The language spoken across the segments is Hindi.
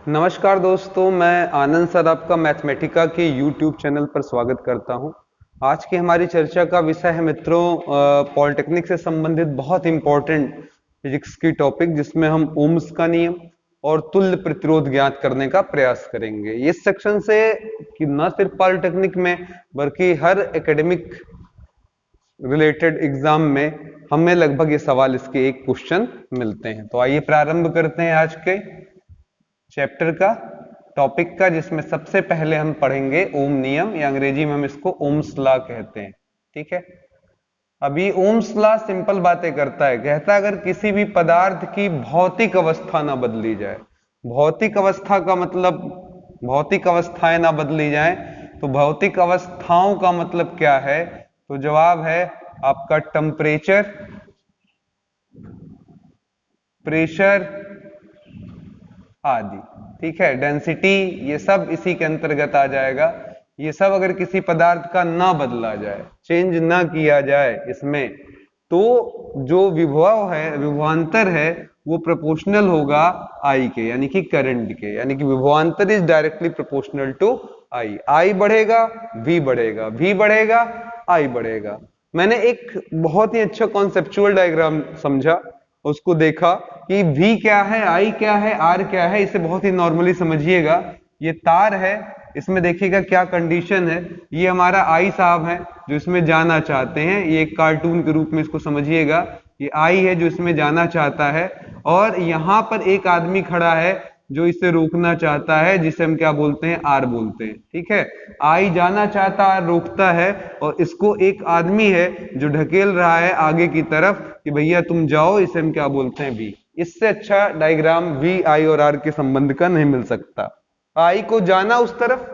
नमस्कार दोस्तों, मैं आनंद सर आपका मैथमेटिका के YouTube चैनल पर स्वागत करता हूं। आज की हमारी चर्चा का विषय है मित्रों पॉलिटेक्निक से संबंधित बहुत इंपॉर्टेंट फिजिक्स की टॉपिक, जिसमें हम ओम्स का नियम और तुल्य प्रतिरोध ज्ञात करने का प्रयास करेंगे। इस सेक्शन से कि न सिर्फ पॉलिटेक्निक में बल्कि हर एकेडमिक रिलेटेड एग्जाम में हमें लगभग ये सवाल इसके एक क्वेश्चन मिलते हैं। तो आइए प्रारंभ करते हैं आज के चैप्टर का, टॉपिक का, जिसमें सबसे पहले हम पढ़ेंगे ओम नियम, या अंग्रेजी में हम इसको ओम्स लॉ कहते हैं। ठीक है। अभी ओम्स लॉ सिंपल बातें करता है, कहता है अगर किसी भी पदार्थ की भौतिक अवस्था ना बदली जाए, भौतिक अवस्था का मतलब भौतिक अवस्थाएं ना बदली जाए, तो भौतिक अवस्थाओं का मतलब क्या है? तो जवाब है आपका टेम्परेचर, प्रेशर आदि। ठीक है, डेंसिटी, ये सब इसी के अंतर्गत आ जाएगा। ये सब अगर किसी पदार्थ का ना बदला जाए, चेंज ना किया जाए इसमें, तो जो विभव है, विभवांतर है, वो प्रोपोर्शनल होगा आई के, यानी कि करंट के। यानी कि विभवांतर इज डायरेक्टली प्रोपोर्शनल टू आई। आई बढ़ेगा, वी बढ़ेगा, वी बढ़ेगा, आई बढ़ेगा। मैंने एक बहुत ही अच्छा कॉन्सेप्चुअल डायग्राम समझा, उसको देखा कि V क्या है, I क्या है, R क्या है। इसे बहुत ही नॉर्मली समझिएगा। ये तार है, इसमें देखिएगा क्या कंडीशन है। ये हमारा I साहब है जो इसमें जाना चाहते हैं, ये एक कार्टून के रूप में इसको समझिएगा। ये I है जो इसमें जाना चाहता है, और यहां पर एक आदमी खड़ा है जो इसे रोकना चाहता है, जिसे हम क्या बोलते हैं, आर बोलते हैं। ठीक है, आई जाना चाहता है, रोकता है, और इसको एक आदमी है जो ढकेल रहा है आगे की तरफ कि भैया तुम जाओ, इसे हम क्या बोलते हैं, वी। इससे अच्छा डायग्राम वी, आई और आर के संबंध का नहीं मिल सकता। आई को जाना उस तरफ,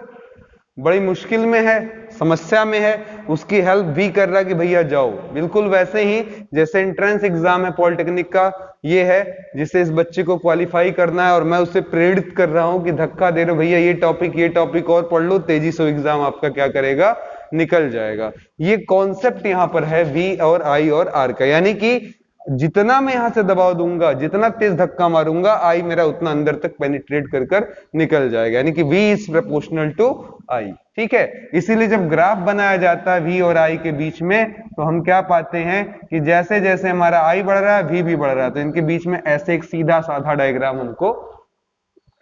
बड़ी मुश्किल में है, समस्या में है, उसकी हेल्प भी कर रहा है कि भैया जाओ। बिल्कुल वैसे ही जैसे एंट्रेंस एग्जाम है पॉलिटेक्निक का, ये है जिसे इस बच्चे को क्वालिफाई करना है, और मैं उसे प्रेरित कर रहा हूं कि धक्का दे रहे हो, भैया ये टॉपिक और पढ़ लो, तेजी से एग्जाम आपका क्या करेगा, निकल जाएगा। ये कॉन्सेप्ट यहां पर है वी और आई और आर का, यानी कि जितना मैं यहां से दबाव दूंगा, जितना तेज धक्का मारूंगा, आई मेरा उतना अंदर तक पेनिट्रेट कर कर निकल जाएगा, यानी कि V इज प्रोपोर्शनल टू आई। ठीक है, इसीलिए जब ग्राफ बनाया जाता है V और I के बीच में, तो हम क्या पाते हैं कि जैसे जैसे हमारा I बढ़ रहा है, V भी बढ़ रहा है, तो इनके बीच में ऐसे एक सीधा साधा डायग्राम हमको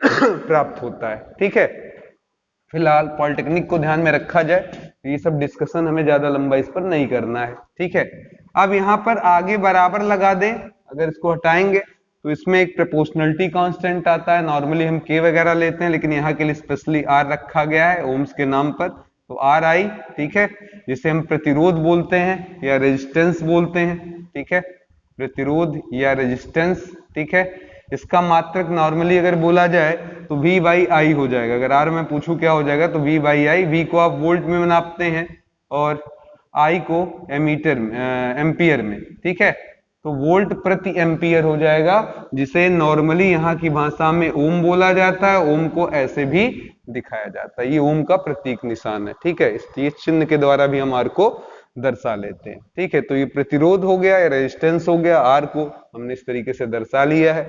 प्राप्त होता है। ठीक है, फिलहाल पॉलिटेक्निक को ध्यान में रखा जाए, तो ये सब डिस्कशन हमें ज्यादा लंबा इस पर नहीं करना है। ठीक है, अब यहां पर आगे बराबर लगा दें, अगर इसको हटाएंगे तो इसमें एक प्रोपोर्शनलिटी कांस्टेंट आता है। नॉर्मली हम के वगैरह लेते हैं, लेकिन यहाँ के लिए स्पेशली आर रखा गया है ओम्स के नाम पर, तो आर आई। ठीक है, जिसे हम प्रतिरोध बोलते हैं या रेजिस्टेंस बोलते हैं। ठीक है, प्रतिरोध या रेजिस्टेंस। ठीक है, इसका मात्रक नॉर्मली अगर बोला जाए तो V बाई आई हो जाएगा। अगर R में पूछूं क्या हो जाएगा, तो V बाई आई। V को आप वोल्ट में नापते हैं और I को एम्पियर में। ठीक है, तो वोल्ट प्रति एम्पियर हो जाएगा, जिसे नॉर्मली यहाँ की भाषा में ओम बोला जाता है। ओम को ऐसे भी दिखाया जाता है, ये ओम का प्रतीक निशान है। ठीक है, इस चिन्ह के द्वारा भी हम R को दर्शा लेते हैं। ठीक है, तो ये प्रतिरोध हो गया या रेजिस्टेंस हो गया, R को हमने इस तरीके से दर्शा लिया है।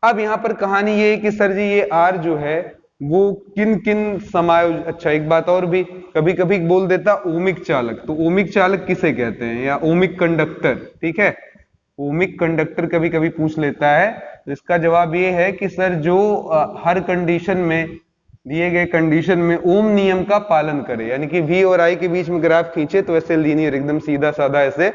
अब यहां पर कहानी ये है कि सर जी ये आर जो है वो किन किन समायोज, अच्छा एक बात और भी, कभी कभी बोल देता ओमिक चालक। तो ओमिक चालक किसे कहते हैं, या ओमिक कंडक्टर। ठीक है, ओमिक कंडक्टर कभी कभी पूछ लेता है। तो इसका जवाब ये है कि सर जो हर कंडीशन में, दिए गए कंडीशन में ओम नियम का पालन करे, यानी कि वी और आई के बीच में ग्राफ खींचे तो ऐसे लीनियर, एकदम सीधा साधा ऐसे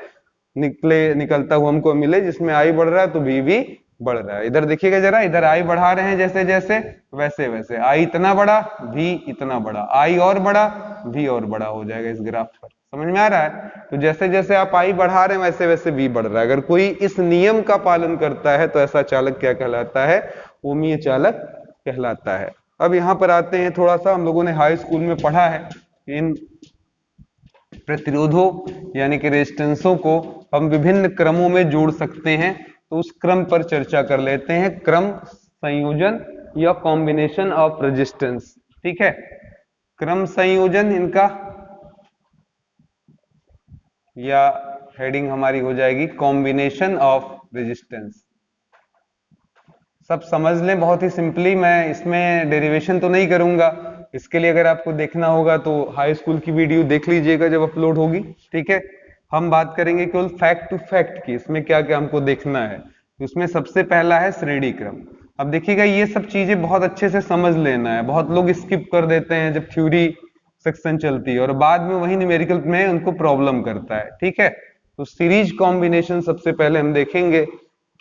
निकलता हुआ हमको मिले, जिसमें आई बढ़ रहा है तो वी भी बढ़ रहा है। इधर देखिएगा जरा, इधर आई बढ़ा रहे हैं जैसे जैसे, वैसे वैसे आई इतना बड़ा, वी इतना बड़ा, आई और बड़ा, वी और बड़ा हो जाएगा इस ग्राफ पर। समझ में आ रहा है? तो जैसे जैसे आप आई बढ़ा रहे हैं वैसे वैसे वी बढ़ रहा है। अगर कोई इस नियम का पालन करता है तो ऐसा चालक क्या कहलाता है, ओमीय चालक कहलाता है। अब यहां पर आते हैं, थोड़ा सा हम लोगों ने हाई स्कूल में पढ़ा है, इन प्रतिरोधों यानी कि रेजिस्टेंसों को हम विभिन्न क्रमों में जोड़ सकते हैं। तो उस क्रम पर चर्चा कर लेते हैं, क्रम संयोजन या कॉम्बिनेशन ऑफ रेजिस्टेंस। ठीक है, क्रम संयोजन इनका, या हेडिंग हमारी हो जाएगी कॉम्बिनेशन ऑफ रेजिस्टेंस। सब समझ लें बहुत ही सिंपली। मैं इसमें डेरिवेशन तो नहीं करूंगा, इसके लिए अगर आपको देखना होगा तो हाई स्कूल की वीडियो देख लीजिएगा जब अपलोड होगी, ठीक है। हम बात करेंगे केवल फैक्ट टू फैक्ट की, इसमें क्या क्या हमको देखना है। तो उसमें सबसे पहला है श्रेणी क्रम। अब देखिएगा ये सब चीजें बहुत अच्छे से समझ लेना है, बहुत लोग स्किप कर देते हैं जब थ्योरी सेक्शन चलती है और बाद में वही न्यूमेरिकल में उनको प्रॉब्लम करता है, ठीक है। तो सीरीज कॉम्बिनेशन सबसे पहले हम देखेंगे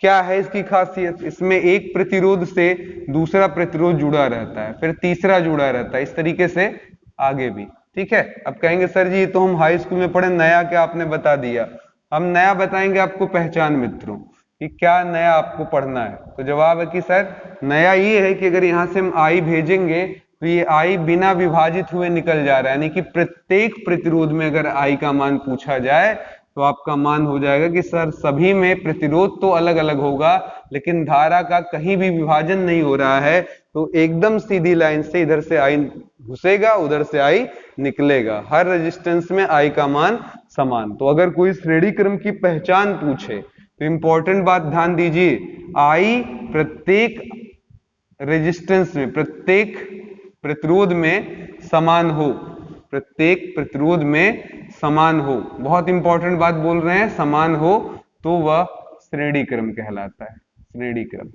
क्या है इसकी खासियत। इसमें एक प्रतिरोध से दूसरा प्रतिरोध जुड़ा रहता है, फिर तीसरा जुड़ा रहता है, इस तरीके से आगे भी, ठीक है। अब कहेंगे सर जी ये तो हम हाई स्कूल में पढ़े, नया क्या आपने बता दिया। हम नया बताएंगे आपको पहचान मित्रों कि क्या नया आपको पढ़ना है। तो जवाब है कि सर नया ये है कि अगर यहां से हम आई भेजेंगे तो ये आई बिना विभाजित हुए निकल जा रहा है, यानी कि प्रत्येक प्रतिरोध में अगर आई का मान पूछा जाए तो आपका मान हो जाएगा कि सर सभी में प्रतिरोध तो अलग अलग होगा लेकिन धारा का कहीं भी विभाजन नहीं हो रहा है, तो एकदम सीधी लाइन से इधर से आई घुसेगा उधर से आई निकलेगा, हर रेजिस्टेंस में आई का मान समान। तो अगर कोई श्रेणी क्रम की पहचान पूछे तो इंपॉर्टेंट बात ध्यान दीजिए, आई प्रत्येक रेजिस्टेंस में, प्रत्येक प्रतिरोध में समान हो, प्रत्येक प्रतिरोध में समान हो, बहुत इंपॉर्टेंट बात बोल रहे हैं, समान हो तो वह श्रेणी क्रम कहलाता है, श्रेणी क्रम,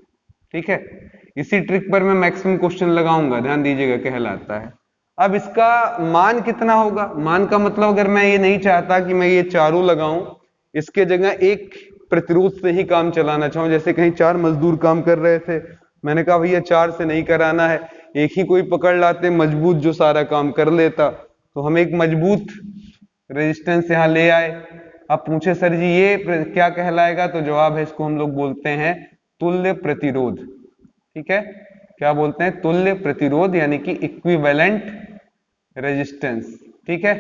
ठीक है। इसी ट्रिक पर मैं मैक्सिमम क्वेश्चन लगाऊंगा, ध्यान दीजिएगा, कहलाता है। अब इसका मान कितना होगा, मान का मतलब अगर मैं ये नहीं चाहता कि मैं ये चारों लगाऊं, इसके जगह एक प्रतिरोध से ही काम चलाना चाहूं, जैसे कहीं 4 मजदूर काम कर रहे थे, मैंने कहा भैया 4 से नहीं कराना है, एक ही कोई पकड़ लाते मजबूत जो सारा काम कर लेता, तो हम एक मजबूत रेजिस्टेंस यहां ले आए। अब पूछे सर जी ये क्या कहलाएगा, तो जवाब है इसको हम लोग बोलते हैं तुल्य प्रतिरोध, ठीक है। क्या बोलते हैं, तुल्य प्रतिरोध, यानी कि इक्विवेलेंट रेजिस्टेंस, ठीक है।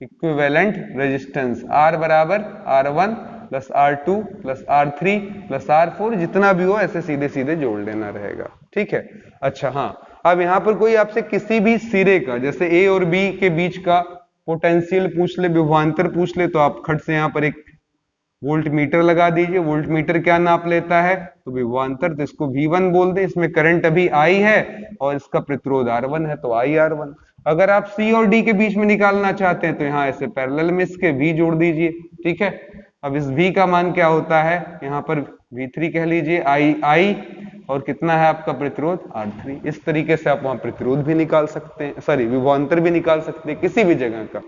इक्विवेलेंट रेजिस्टेंस R बराबर R1 plus R2 plus R3 plus R4, जितना भी हो ऐसे सीधे सीधे जोड़ लेना रहेगा, ठीक है। अच्छा हाँ, अब यहां पर कोई आपसे किसी भी सिरे का, जैसे A और B के बीच का पोटेंशियल पूछ ले, विभवांतर पूछ ले, तो आप खट से यहां पर एक वोल्ट मीटर लगा दीजिए। वोल्ट मीटर क्या नाप लेता है, तो विभवांतर, तो इसको V1 बोल दे। इसमें करंट अभी I है और इसका प्रतिरोध R1 है, तो IR1। अगर आप C और D के बीच में निकालना चाहते हैं तो यहाँ ऐसे पैरेलल में इसके V जोड़ दीजिए, ठीक है। अब इस V का मान क्या होता है, यहाँ पर V3 कह लीजिए, I और कितना है आपका प्रतिरोध R3। इस तरीके से आप वहां प्रतिरोध भी निकाल सकते हैं, सॉरी विभवांतर भी निकाल सकते हैं किसी भी जगह का।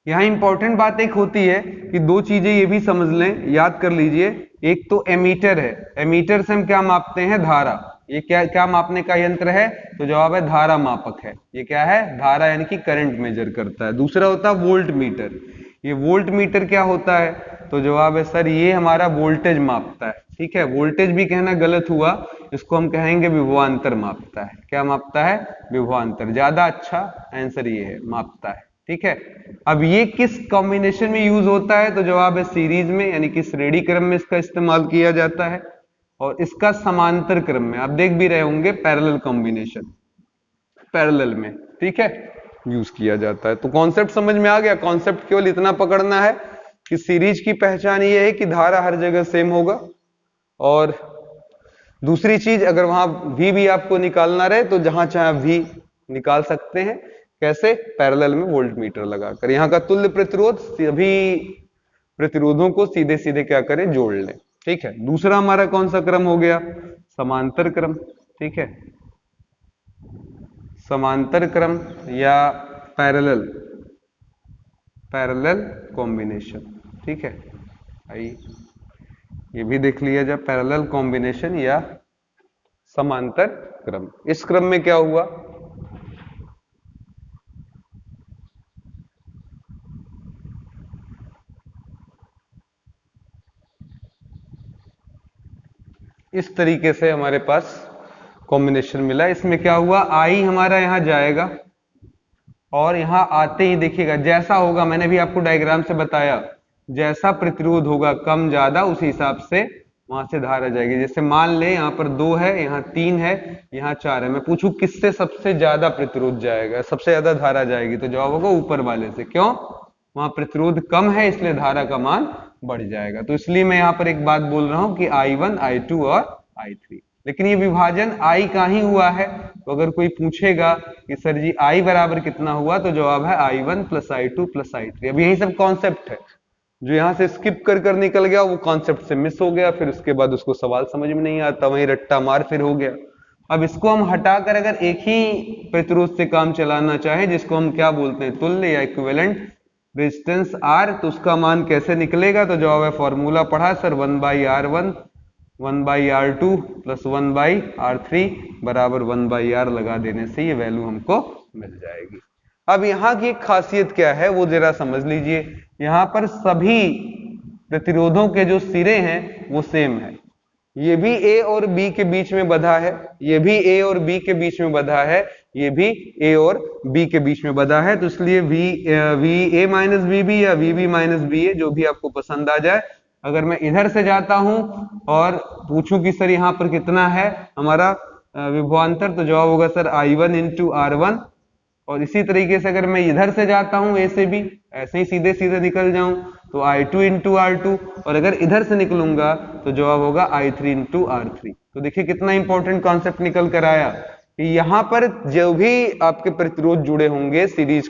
यहाँ इंपॉर्टेंट बात एक होती है कि दो चीजें ये भी समझ लें, याद कर लीजिए। एक तो एमीटर है, एमीटर से हम क्या मापते हैं, धारा। ये क्या क्या मापने का यंत्र है, तो जवाब है धारा मापक है। ये क्या है, धारा, यानी कि करंट मेजर करता है। दूसरा होता है वोल्ट मीटर। ये वोल्ट मीटर क्या होता है, तो जवाब है सर ये हमारा वोल्टेज मापता है, ठीक है। वोल्टेज भी कहना गलत हुआ, इसको हम कहेंगे विभवांतर मापता है। क्या मापता है, विभवांतर। ज्यादा अच्छा आंसर ये है, मापता है, ठीक है। अब ये किस कॉम्बिनेशन में यूज होता है, तो जवाब है सीरीज में, यानी कि श्रेणी क्रम में इसका इस्तेमाल किया जाता है। और इसका समांतर क्रम में, आप देख भी रहे होंगे, पैरेलल कॉम्बिनेशन, पैरेलल में, ठीक है, यूज किया जाता है। तो कॉन्सेप्ट समझ में आ गया। कॉन्सेप्ट केवल इतना पकड़ना है कि सीरीज की पहचान ये है कि धारा हर जगह सेम होगा, और दूसरी चीज अगर वहां V भी आपको निकालना रहे तो जहां चाहे V निकाल सकते हैं। कैसे, पैरेलल में वोल्ट मीटर लगाकर। यहाँ का तुल्य प्रतिरोध, सभी प्रतिरोधों को सीधे सीधे क्या करें, जोड़ लें, ठीक है। दूसरा हमारा कौन सा क्रम हो गया, समांतर क्रम, ठीक है। समांतर क्रम या पैरेलल, पैरेलल कॉम्बिनेशन, ठीक है। आई ये भी देख लिया जाए, पैरेलल कॉम्बिनेशन या समांतर क्रम। इस क्रम में क्या हुआ, इस तरीके से हमारे पास कॉम्बिनेशन मिला। इसमें क्या हुआ, आई हमारा यहां जाएगा और यहां आते ही देखिएगा जैसा होगा, मैंने भी आपको डायग्राम से बताया, जैसा प्रतिरोध होगा कम ज्यादा उस हिसाब से वहां से धारा जाएगी। जैसे मान ले यहाँ पर 2 है, यहाँ 3 है, यहाँ 4 है, मैं पूछूं किससे सबसे ज्यादा प्रतिरोध जाएगा, सबसे ज्यादा धारा जाएगी, तो जवाब होगा ऊपर वाले से। क्यों, वहां प्रतिरोध कम है इसलिए धारा का मान बढ़ जाएगा। तो इसलिए मैं यहाँ पर एक बात बोल रहा हूं कि I1, I2 और I3, लेकिन ये विभाजन I का ही हुआ है। तो अगर कोई पूछेगा कि सर जी I बराबर कितना हुआ, तो जवाब है I1 plus I2 plus I3। अब यही सब कॉन्सेप्ट है, जो यहाँ से स्किप कर कर निकल गया वो कॉन्सेप्ट से मिस हो गया, फिर उसके बाद उसको सवाल समझ में नहीं आता, वहीं रट्टा मार फिर हो गया। अब इसको हम हटाकर अगर एक ही प्रतिरोध से काम चलाना चाहे, जिसको हम क्या बोलते हैं, तुल्य या इक्विवेलेंट रेजिस्टेंस R, तो उसका मान कैसे निकलेगा? तो जवाब है, फॉर्मूला पढ़ा sir, 1/R1 1/R2 plus 1/R3 बराबर 1/R लगा देने से ये वैल्यू हमको मिल जाएगी। अब यहाँ की एक खासियत क्या है वो जरा समझ लीजिए। यहाँ पर सभी प्रतिरोधों के जो सिरे हैं वो सेम है। ये भी A और B के बीच में बधा है, ये भी A और B के बीच में बधा है, ये भी A और B के बीच में बधा है। तो इसलिए VA माइनस VB या VB माइनस BA, जो भी आपको पसंद आ जाए। अगर मैं इधर से जाता हूं और पूछूं कि सर यहाँ पर कितना है हमारा विभवांतर, तो जवाब होगा सर I1 इंटू R1। और इसी तरीके से अगर मैं इधर से जाता हूं A से B, ऐसे ही सीधे सीधे निकल जाऊं, तो I2 इंटू R2, और अगर इधर से निकलूंगा तो जवाब होगा I3 इंटू R3। तो देखिए कितना इंपॉर्टेंट कॉन्सेप्ट निकल कर आया कि यहाँ पर जो भी आपके प्रतिरोध जुड़े होंगे सीरीज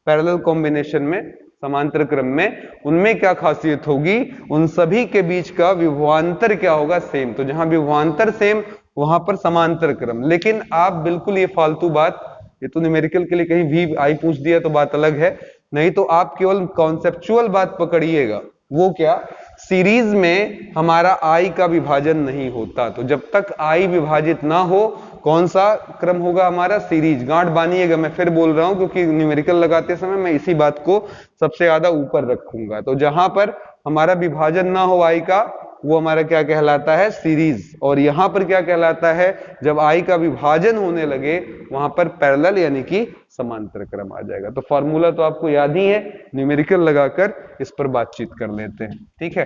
पैरेलल कॉम्बिनेशन में, समांतर क्रम में, उनमें क्या खासियत होगी, उन सभी के बीच का विभवांतर क्या होगा, सेम। तो जहां विभवांतर सेम वहां पर समांतर क्रम। लेकिन आप बिल्कुल ये फालतू बात, ये तो न्यूमेरिकल के लिए कहीं भी आई पूछ दिया तो बात अलग है, नहीं तो आप केवल कॉन्सेप्चुअल बात पकड़िएगा। वो क्या, सीरीज में हमारा आई का विभाजन नहीं होता। तो जब तक आई विभाजित ना हो, कौन सा क्रम होगा हमारा, सीरीज। गांठ बांधिएगा, मैं फिर बोल रहा हूं क्योंकि न्यूमेरिकल लगाते समय मैं इसी बात को सबसे ज्यादा ऊपर रखूंगा। तो जहां पर हमारा विभाजन ना हो आई का, वो हमारा क्या कहलाता है, सीरीज। और यहां पर क्या कहलाता है, जब आई का विभाजन होने लगे वहां पर पैरेलल यानी कि समांतर क्रम आ जाएगा। तो फॉर्मूला तो आपको याद ही है, न्यूमेरिकल लगाकर इस पर बातचीत कर लेते हैं, ठीक है।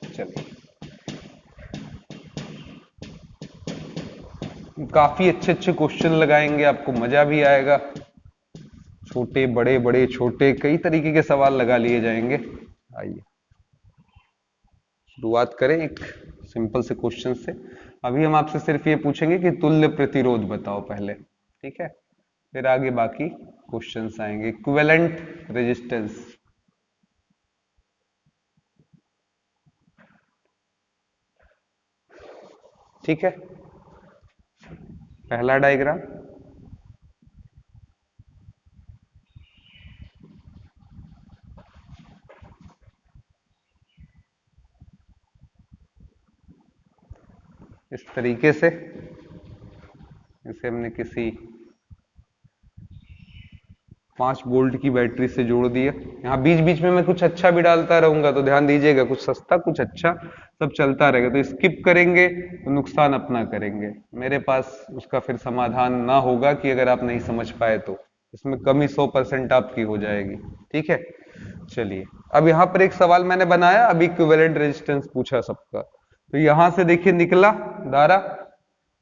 चलिए, काफी अच्छे अच्छे क्वेश्चन लगाएंगे, आपको मजा भी आएगा। छोटे बड़े, बड़े छोटे, कई तरीके के सवाल लगा लिए जाएंगे। आइए शुरुआत करें एक सिंपल से क्वेश्चन से। अभी हम आपसे सिर्फ ये पूछेंगे कि तुल्य प्रतिरोध बताओ पहले, ठीक है, फिर आगे बाकी क्वेश्चंस आएंगे। इक्विवेलेंट रेजिस्टेंस, ठीक है। पहला डायग्राम, इस तरीके से इसे हमने किसी 5 वोल्ट की बैटरी से जोड़ दिया। यहाँ बीच बीच में मैं कुछ अच्छा भी डालता रहूंगा, तो ध्यान दीजिएगा, कुछ सस्ता कुछ अच्छा सब चलता रहेगा। तो स्किप करेंगे तो नुकसान अपना करेंगे। मेरे पास उसका फिर समाधान ना होगा कि अगर आप नहीं समझ पाए तो इसमें कमी 100% आपकी हो जाएगी, ठीक है। चलिए, अब यहाँ पर एक सवाल मैंने बनाया, अभी इक्विवेलेंट रेजिस्टेंस पूछा सबका। तो यहां से देखिए निकला धारा,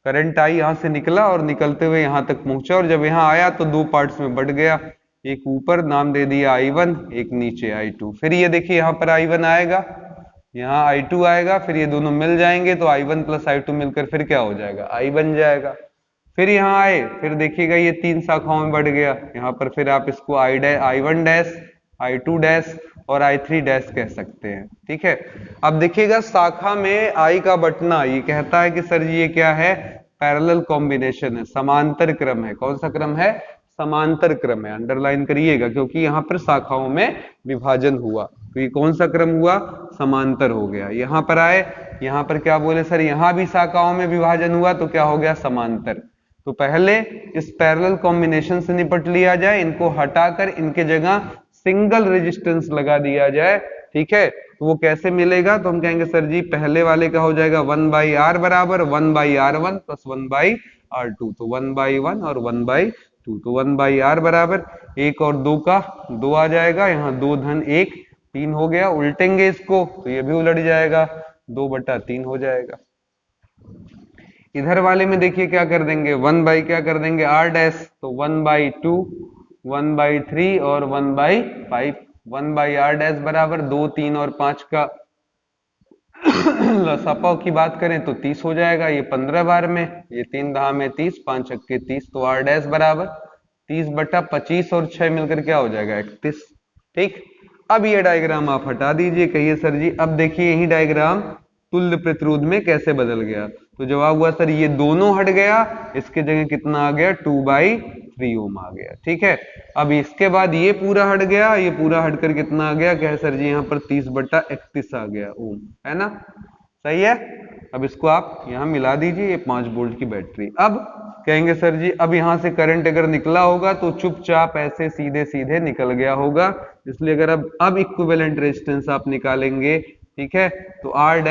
करंट आई, यहां से निकला और निकलते हुए यहां तक पहुंचा, और जब यहां आया तो 2 पार्ट्स में बढ़ गया, एक ऊपर नाम दे दिया I1, एक नीचे I2। फिर ये देखिए यहाँ पर I1 आएगा, यहाँ I2 आएगा, फिर ये दोनों मिल जाएंगे तो I1 प्लस I2 मिलकर फिर क्या हो जाएगा, I बन जाएगा। फिर यहाँ आए, फिर देखिएगा ये 3 शाखाओं में बढ़ गया, यहाँ पर फिर आप इसको I1 डैश, I2 डैश और I3 डैश कह सकते हैं, ठीक है। अब देखिएगा शाखा में I का बटना, ये कहता है कि सर जी ये क्या है, पैरेलल कॉम्बिनेशन है, समांतर क्रम है। कौन सा क्रम है, समांतर क्रम है। अंडरलाइन करिएगा क्योंकि यहाँ पर शाखाओं में विभाजन हुआ, तो ये कौन सा क्रम हुआ, समांतर हो गया। यहाँ पर आए, यहाँ पर क्या बोले सर, यहाँ भी शाखाओं में विभाजन हुआ तो क्या हो गया, समांतर। तो पहले इस पैरेलल कॉम्बिनेशन से निपट लिया जाए, इनको हटाकर इनके जगह सिंगल रेजिस्टेंस लगा दिया जाए, ठीक है। तो वो कैसे मिलेगा, तो हम कहेंगे सर जी पहले वाले का हो जाएगा 1/R बराबर 1/R1 प्लस 1/R2, तो 1/1 और 1/2, तो 1/R बराबर 1 और 2 का 2 आ जाएगा, यहाँ 2 धन 1 3 हो गया। उल्टेंगे इसको तो ये भी उलट जाएगा, 2/3 हो जाएगा। इधर वाले में देखिए क्या कर देंगे, 1 क्या कर देंगे R डैश, तो 1/2 1/3 और 1/5 1/r' बराबर 2, 3 और 5 का लसापा की बात करें तो 30 हो जाएगा, ये 15 बार में, ये 3 दहा में 30, 5 छक्के 30, तो r' बराबर 30/25 और 6 मिलकर क्या हो जाएगा 31। ठीक, अब ये डायग्राम आप हटा दीजिए, कहिए सर जी अब देखिए यही डायग्राम तुल्य प्रतिरोध में कैसे बदल गया। तो जवाब हुआ सर ये दोनों हट गया, इसके जगह कितना आ गया 2/3 ओम आ गया। ठीक है, अब इसके बाद ये पूरा हट गया, ये पूरा हटकर कितना आ गया, क्या है सर जी यहाँ पर 30/31 आ गया ओम, है ना, सही है। अब इसको आप यहाँ मिला दीजिए, ये 5 वोल्ट की बैटरी। अब कहेंगे सर जी अब यहां से करंट अगर निकला होगा तो चुपचाप ऐसे सीधे सीधे निकल गया होगा, इसलिए अगर अब इक्विवेलेंट रेजिस्टेंस आप निकालेंगे, ठीक है, तो r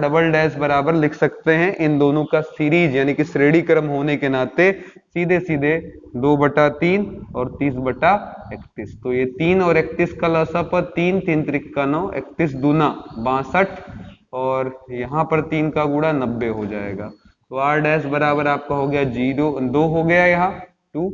डबल डैश बराबर लिख सकते हैं इन दोनों का सीरीज यानी कि श्रेणी क्रम होने के नाते सीधे सीधे 2/3 और 30/31। तो ये 3 और 31 का लसापा 3, 3 त्रिक का 9, 31 दूना 62 और यहाँ पर 3 का गुणा 90 हो जाएगा। तो r' बराबर आपका हो गया 2 हो गया यहाँ 2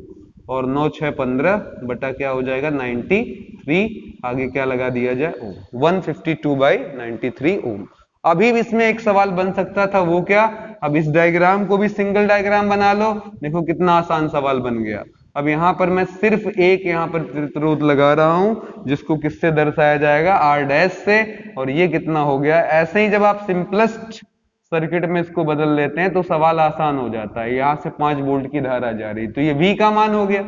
और 9 6 15 बटा क्या हो जाएगा 93, आगे क्या लगा दिया जाए ओम, 152/93 ओम। अभी भी इसमें एक सवाल बन सकता था, वो क्या, अब इस डायग्राम को भी सिंगल डायग्राम बना लो, देखो कितना आसान सवाल बन गया। अब यहाँ पर मैं सिर्फ एक यहाँ पर प्रतिरोध लगा रहा हूं जिसको किससे दर्शाया जाएगा r' से, और ये कितना हो गया। ऐसे ही जब आप सिंपलेस्ट सर्किट में इसको बदल लेते हैं तो सवाल आसान हो जाता है। यहां से 5 वोल्ट की धारा जा रही, तो ये V का मान हो गया,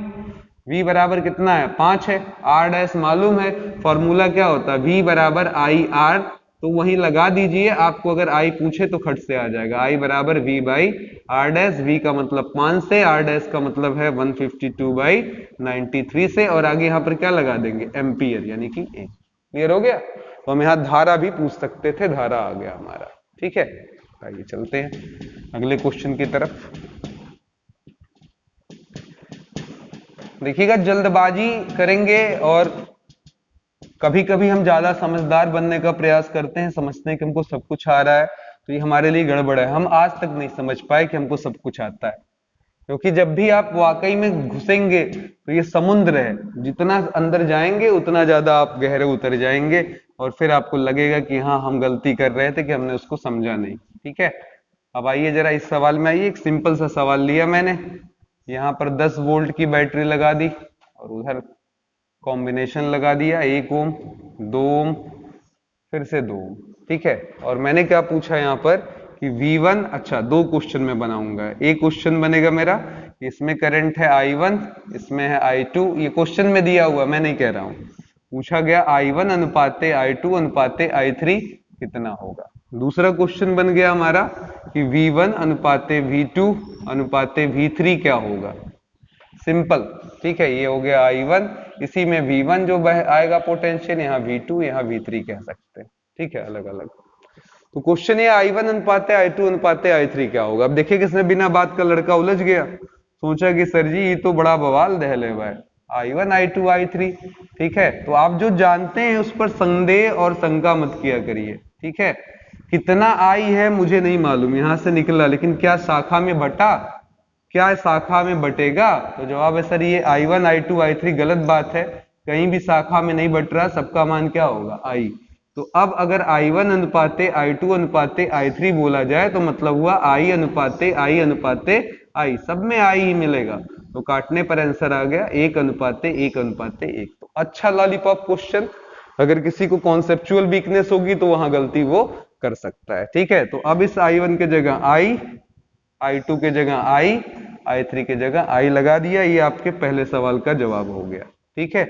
V बराबर कितना है 5 है, r' मालूम है, फॉर्मूला क्या होता है V बराबर IR, तो वहीं लगा दीजिए, आपको अगर I पूछे तो खट से आ जाएगा, I बराबर V/r', V का मतलब 5 से, r' का मतलब है 152/93 से, और आगे यहाँ पर क्या लगा देंगे एम्पियर यानी कि A। क्लियर हो गया। तो हम यहाँ धारा भी पूछ सकते थे, धारा आ गया हमारा। ठीक है, आइए चलते हैं अगले क्वेश्चन की तरफ। देखिएगा जल्दबाजी करेंगे और कभी कभी हम ज्यादा समझदार बनने का प्रयास करते हैं, समझते हैं कि हमको सब कुछ आ रहा है, तो ये हमारे लिए गड़बड़ है। हम आज तक नहीं समझ पाए कि हमको सब कुछ आता है, क्योंकि जब भी आप वाकई में घुसेंगे तो ये समुद्र है, जितना अंदर जाएंगे उतना ज्यादा आप गहरे उतर जाएंगे और फिर आपको लगेगा कि हाँ हम गलती कर रहे थे कि हमने उसको समझा नहीं। ठीक है, अब आइए जरा इस सवाल में आइए। एक सिंपल सा सवाल लिया मैंने, यहाँ पर 10 वोल्ट की बैटरी लगा दी और उधर कॉम्बिनेशन लगा दिया, 1 ओम 2 ओम फिर से 2 ओम। ठीक है, और मैंने क्या पूछा यहाँ पर कि V1, अच्छा 2 क्वेश्चन में बनाऊंगा। एक क्वेश्चन बनेगा मेरा, इसमें करंट है I1, इसमें है I2, ये क्वेश्चन में दिया हुआ, मैं नहीं कह रहा हूं, पूछा गया I1 अनुपाते I2 अनुपाते I3 कितना होगा। दूसरा क्वेश्चन बन गया हमारा कि V1 अनुपाते V2 अनुपाते V3 क्या होगा। सिंपल, ठीक है, ये हो गया I1, इसी में V1 जो आएगा पोटेंशियल, यहाँ V2 यहाँ V3 कह सकते हैं। ठीक है, अलग अलग। तो क्वेश्चन ये I1 अनुपाते I2 अनुपाते I3 क्या होगा। अब देखिए किसने बिना बात का लड़का उलझ गया, सोचा कि सर जी ये तो बड़ा बवाल दहले हुआ है, I1 I2 I3। ठीक है, तो आप जो जानते हैं उस पर संदेह और शंका मत किया करिए। ठीक है, कितना I है मुझे नहीं मालूम, यहां से निकला, लेकिन क्या शाखा में बटा, क्या शाखा में बटेगा, तो जवाब है सर ये I1 I2 I3 गलत बात है, कहीं भी शाखा में नहीं बट रहा, सबका मान क्या होगा I। तो अब अगर I1 अनुपाते I2 अनुपाते I3 बोला जाए तो मतलब हुआ I अनुपाते I अनुपाते I, सब में I ही मिलेगा, तो काटने पर आंसर आ गया 1 अनुपाते 1 अनुपाते 1। तो अच्छा लॉलीपॉप क्वेश्चन, अगर किसी को कॉन्सेप्चुअल वीकनेस होगी तो वहां गलती वो कर सकता है। ठीक है, तो अब इस I1 के जगह I, I2 के जगह I, I3 के जगह I लगा दिया, ये आपके पहले सवाल का जवाब हो गया। ठीक है,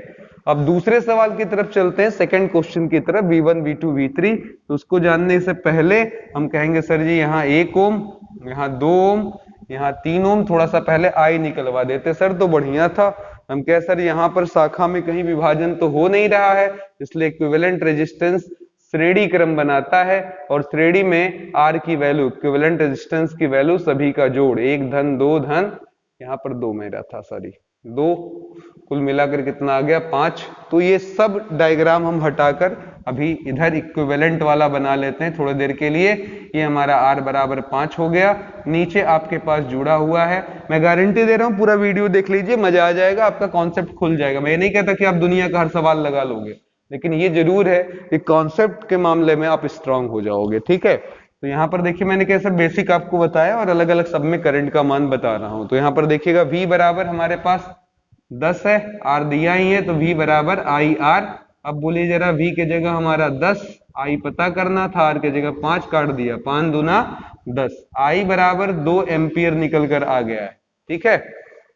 अब दूसरे सवाल की तरफ चलते हैं, सेकंड क्वेश्चन की तरफ, V1 V2 V3। तो उसको जानने से पहले हम कहेंगे सर जी यहाँ 1 ओम, यहाँ 2 ओम, यहाँ 3 ओम, थोड़ा सा पहले I निकलवा देते सर तो बढ़िया था। हम कह सर यहाँ पर शाखा में कहीं विभाजन तो हो नहीं रहा है, इसलिए इक्विवेलेंट रेजिस्टेंस श्रेणी क्रम बनाता है, और श्रेणी में R की वैल्यू, इक्विवेलेंट रेजिस्टेंस की वैल्यू सभी का जोड़, 1 धन 2 धन, यहाँ पर 2 मेरा था सॉरी 2, कुल मिलाकर कितना आ गया 5। तो ये सब डायग्राम हम हटाकर अभी इधर इक्विवेलेंट वाला बना लेते हैं थोड़ी देर के लिए। ये हमारा R बराबर 5 हो गया, नीचे आपके पास जुड़ा हुआ है। मैं गारंटी दे रहा हूं पूरा वीडियो देख लीजिए, मजा आ जाएगा, आपका कॉन्सेप्ट खुल जाएगा। मैं ये नहीं कहता कि आप दुनिया का हर सवाल लगा लोगे, लेकिन ये जरूर है कि कॉन्सेप्ट के मामले में आप स्ट्रांग हो जाओगे। ठीक है, तो यहाँ पर देखिए मैंने कैसे बेसिक आपको बताया और अलग अलग सब में करंट का मान बता रहा हूं। तो यहाँ पर देखिएगा V बराबर हमारे पास 10 है, R दिया ही है, तो V बराबर आई आर। अब बोलिए जरा, V के जगह हमारा 10, I पता करना था, R के जगह 5 काट दिया, 5 दूना 10, I बराबर 2 एम्पियर निकल कर आ गया है। ठीक है,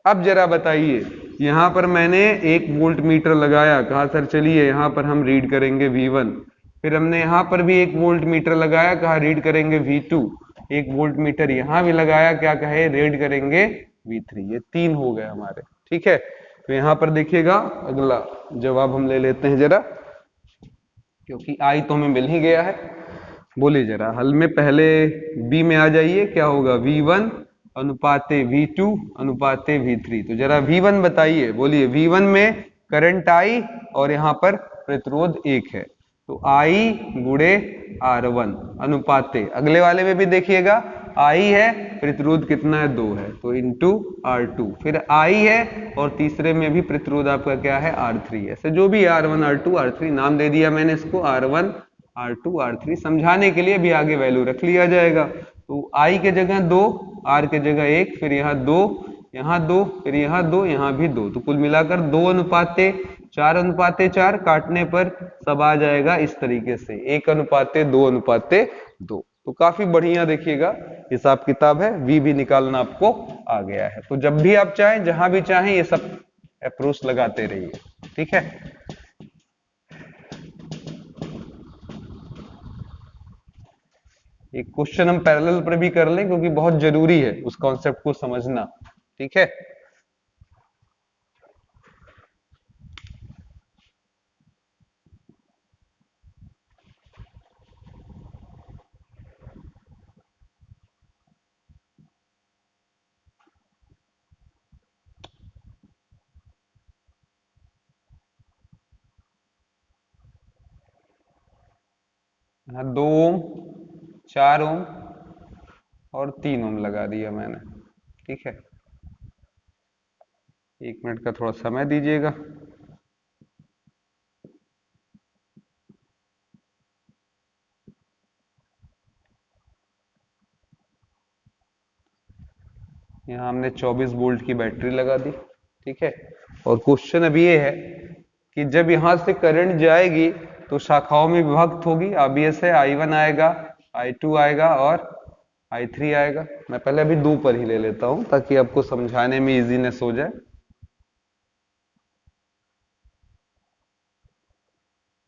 अब जरा बताइए, यहां पर मैंने 1 वोल्ट मीटर लगाया, कहा सर चलिए यहां पर हम रीड करेंगे V1, फिर हमने यहां पर भी 1 वोल्ट मीटर लगाया, कहा रीड करेंगे V2, 1 वोल्ट मीटर यहां भी लगाया, क्या कहे रीड करेंगे V3, ये 3 हो गए हमारे। ठीक है, तो यहां पर देखिएगा अगला जवाब हम ले लेते हैं जरा, क्योंकि आई तो हमें मिल ही गया है। बोलिए जरा हल में पहले बी में आ जाइए, क्या होगा V1 अनुपाते V2 अनुपाते V3। तो जरा V1 बताइए, बोलिए V1 में करंट आई और यहाँ पर प्रतिरोध 1 है, तो I गुणे R1 अनुपाते, अगले वाले में भी देखिएगा I है, प्रतिरोध कितना है 2 है, तो इंटू R2, फिर I है और तीसरे में भी प्रतिरोध आपका क्या है R3, ऐसे जो भी R1 R2 R3 नाम दे दिया मैंने इसको, R1 R2 R3 समझाने के लिए भी आगे वैल्यू रख लिया जाएगा। तो I के जगह 2, R के जगह 1, फिर यहाँ 2, यहाँ 2, फिर यहाँ 2, यहाँ भी 2, तो कुल मिलाकर 2 अनुपाते 4 अनुपाते 4, काटने पर सब आ जाएगा इस तरीके से 1 अनुपाते 2 अनुपाते 2। तो काफी बढ़िया देखिएगा हिसाब किताब है, V भी निकालना आपको आ गया है। तो जब भी आप चाहें, जहां भी चाहें, ये सब अप्रोच लगाते रहिए। ठीक है, एक क्वेश्चन हम पैरेलल पर भी कर लें, क्योंकि बहुत जरूरी है उस कॉन्सेप्ट को समझना। ठीक है, यहाँ 2 ओम 4 ओम और 3 ओम लगा दिया मैंने। ठीक है, 1 मिनट का थोड़ा समय दीजिएगा। यहाँ हमने 24 वोल्ट की बैटरी लगा दी। ठीक है, और क्वेश्चन अभी ये है कि जब यहां से करंट जाएगी तो शाखाओं में विभक्त होगी, ऑब्वियस है, I1 आएगा, I2 आएगा और I3 आएगा। मैं पहले अभी 2 पर ही ले लेता हूं ताकि आपको समझाने में इजीनेस हो जाए।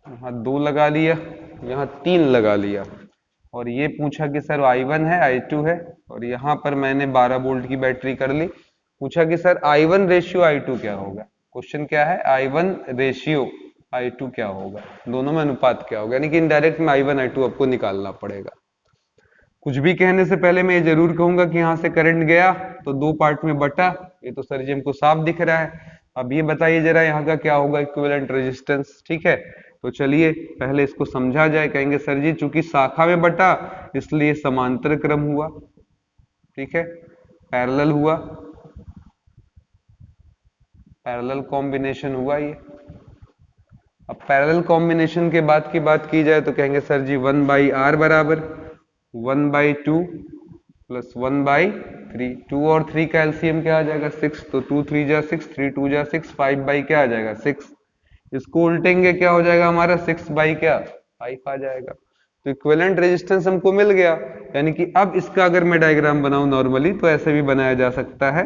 यहाँ 2 लगा लिया, यहाँ 3 लगा लिया, और ये पूछा कि सर I1 है I2 है, और यहाँ पर मैंने 12 वोल्ट की बैटरी कर ली। पूछा कि सर I1 रेशियो I2 क्या होगा। क्वेश्चन क्या है, I1 रेशियो I2 क्या होगा, दोनों में अनुपात क्या होगा, यानी कि इनडायरेक्ट में I1 I2 आपको निकालना पड़ेगा। कुछ भी कहने से पहले मैं ये जरूर कहूंगा कि यहाँ से करंट गया तो 2 पार्ट में बटा, ये तो सर जी हमको साफ दिख रहा है। अब ये बताइए जरा यहाँ का क्या होगा इक्विवेलेंट रेजिस्टेंस। ठीक है, तो चलिए पहले इसको समझा जाए। कहेंगे सर जी चूंकि शाखा में बटा इसलिए समांतर क्रम हुआ। ठीक है, पैरेलल हुआ, पैरेलल कॉम्बिनेशन हुआ ये। अब पैरेलल कॉम्बिनेशन के बाद की बात की जाए तो कहेंगे सर जी 1/r बराबर 1/2 प्लस 1/3, 2 और 3 का एलसीएम क्या आ जाएगा 6, तो 2 3 जा 6, 3 2 जा 6, 5 बाई क्या आ जाएगा 6, इसको उल्टेंगे क्या हो जाएगा हमारा 6 बाई क्या 5 आ जाएगा। तो इक्विवेलेंट रेजिस्टेंस हमको मिल गया, यानी कि अब इसका अगर मैं डायग्राम बनाऊं नॉर्मली तो ऐसे भी बनाया जा सकता है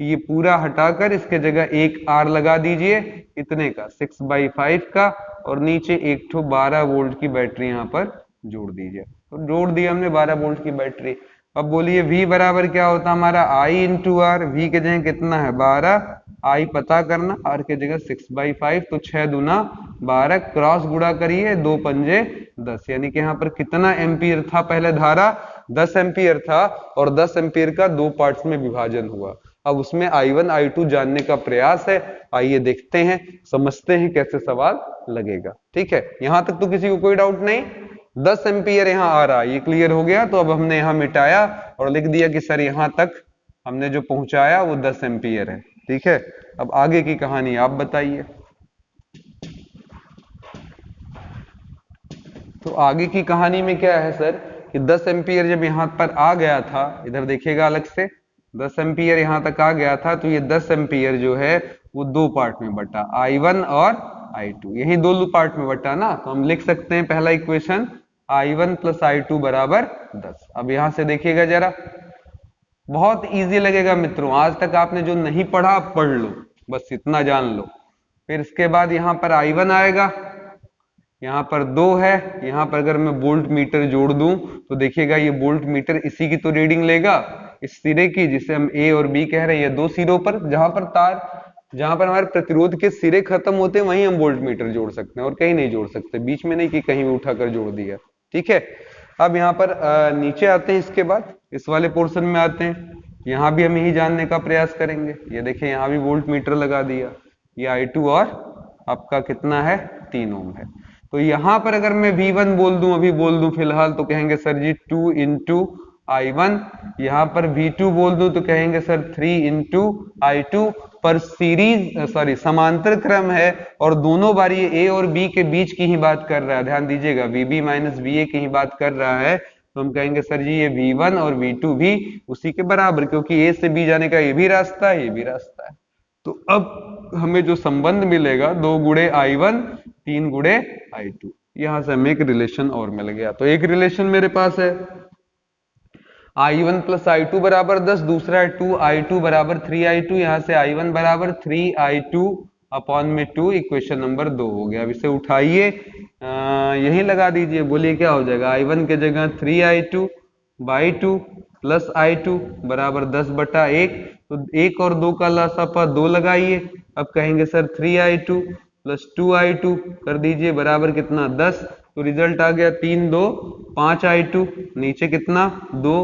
कि ये पूरा हटाकर इसके जगह एक आर लगा दीजिए, इतने का 6/5 का, और नीचे एक ठो 12 वोल्ट की बैटरी यहाँ पर जोड़ दीजिए। तो जोड़ दिया हमने 12 वोल्ट की बैटरी। अब बोलिए V बराबर क्या होता है हमारा I इंटू आर, V के जगह कितना है 12, I पता करना, R के जगह 6/5, तो 6 दूना 12, क्रॉस गुणा करिए 2 पंजे 10, यानी कि यहाँ पर कितना एम्पियर था, पहले धारा 10 एम्पियर था और 10 एम्पियर का 2 पार्ट्स में विभाजन हुआ। अब उसमें I1 I2 जानने का प्रयास है, आइए देखते हैं, समझते हैं कैसे सवाल लगेगा। ठीक है, यहां तक तो किसी को कोई डाउट नहीं, 10 एम्पियर यहाँ आ रहा है, ये क्लियर हो गया। तो अब हमने यहाँ मिटाया और लिख दिया कि सर यहाँ तक हमने जो पहुंचाया वो 10 एम्पियर है। ठीक है, अब आगे की कहानी आप बताइए। तो आगे की कहानी में क्या है सर कि 10 एम्पियर जब यहाँ पर आ गया था, इधर देखिएगा अलग से, 10 एम्पियर यहाँ तक आ गया था, तो ये 10 एम्पियर जो है वो दो पार्ट में बटा, I1 और I2, यही दो पार्ट में बटा ना। तो हम लिख सकते हैं पहला इक्वेशन I1 प्लस I2 बराबर 10। अब यहां से देखिएगा जरा, बहुत इजी लगेगा मित्रों, आज तक आपने जो नहीं पढ़ा आप पढ़ लो, बस इतना जान लो। फिर इसके बाद यहाँ पर I1 आएगा, यहाँ पर 2 है, यहाँ पर अगर मैं वोल्ट मीटर जोड़ दूं तो देखिएगा ये वोल्ट मीटर इसी की तो रीडिंग लेगा, इस सिरे की जिसे हम ए और बी कह रहे हैं, ये दो सिरों पर, जहां पर हमारे प्रतिरोध के सिरे खत्म होते हैं वहीं हम वोल्ट मीटर जोड़ सकते हैं और कहीं नहीं जोड़ सकते, बीच में नहीं कि कहीं भी उठाकर जोड़ दिया। ठीक है, अब यहाँ पर नीचे आते हैं, इसके बाद इस वाले पोर्शन में आते हैं, यहाँ भी हम यही जानने का प्रयास करेंगे। ये देखिए यहाँ भी वोल्ट मीटर लगा दिया, ये I2 और आपका कितना है 3 ओम है। तो यहाँ पर अगर मैं V1 बोल दूं, अभी बोल दूं फिलहाल, तो कहेंगे सर जी 2 इंटू I1, यहाँ पर V2 बोल दूं तो कहेंगे सर 3 इंटू I2, पर समांतर क्रम है और दोनों बार ये A और B के बीच की ही बात कर रहा है, ध्यान दीजिएगा, VB माइनस VA की ही बात कर रहा है, तो हम कहेंगे सर जी ये V1 और V2 भी उसी के बराबर, क्योंकि A से B जाने का ये भी रास्ता है, ये भी रास्ता है। तो अब हमें जो संबंध मिलेगा 2 गुणे I1 3 गुणे I2, यहां से हमें एक रिलेशन और मिल गया। तो एक रिलेशन मेरे पास है I1 प्लस I2 बराबर 10, दूसरा है 2I2 बराबर 3I2, यहां से I1 बराबर 3I2 अपॉन में 2, इक्वेशन नंबर 2 हो गया। अब इसे उठाइए, यही लगा दीजिए, बोलिए क्या हो जाएगा, I1 के जगह 3I2 बाई 2 प्लस I2 बराबर 10 बटा 1, तो 1 और 2 का लासापा 2 लगाइए। अब कहेंगे सर 3I2 प्लस 2I2 कर दीजिए बराबर कितना 10, तो रिजल्ट आ गया 3 2 5I2, नीचे कितना 2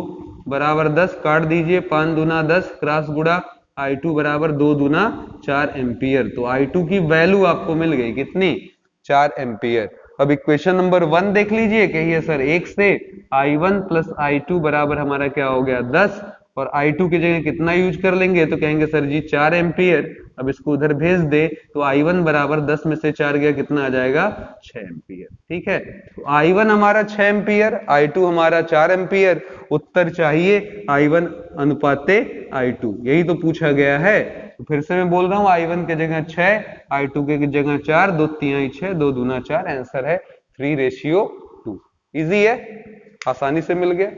बराबर 10, काट दीजिए, 5 दूना 10, क्रॉस गुणा I2 बराबर 2 दूना 4 एम्पियर। तो I2 की वैल्यू आपको मिल गई कितनी, 4 एम्पियर। अब इक्वेशन नंबर 1 देख लीजिए, कहिए सर 1 से I1 प्लस I2 बराबर हमारा क्या हो गया 10, और I2 की जगह कितना यूज कर लेंगे, तो कहेंगे सर जी 4 एम्पियर। अब इसको उधर भेज दे तो I1 बराबर 10 में से 4 गया, कितना आ जाएगा 6 एम्पियर। ठीक है, तो I1 हमारा 6 एम्पियर, I2 हमारा 4 एम्पियर। उत्तर चाहिए I1 अनुपाते I2, यही तो पूछा गया है। तो फिर से मैं बोल रहा हूँ, I1 के जगह 6, I2 के जगह 4, 2 3 6, 2 दूना 4, आंसर है 3:2। इजी है, आसानी से मिल गया।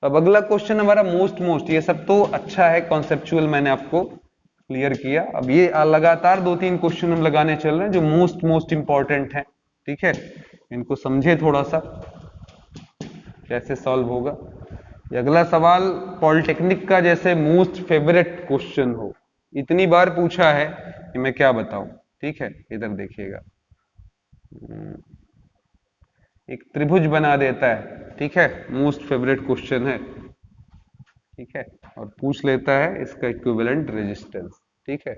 अब अगला क्वेश्चन हमारा मोस्ट, ये सब तो अच्छा है, कॉन्सेप्चुअल मैंने आपको क्लियर किया। अब ये लगातार 2-3 क्वेश्चन हम लगाने चल रहे हैं जो मोस्ट इंपॉर्टेंट है। ठीक है, इनको समझे थोड़ा सा कैसे सॉल्व होगा। अगला सवाल पॉलिटेक्निक का जैसे मोस्ट फेवरेट क्वेश्चन हो, इतनी बार पूछा है कि मैं क्या बताऊं। ठीक है, इधर देखिएगा, एक त्रिभुज बना देता है, ठीक है, मोस्ट फेवरेट क्वेश्चन है। ठीक है, और पूछ लेता है इसका इक्विवेलेंट रेजिस्टेंस। ठीक है,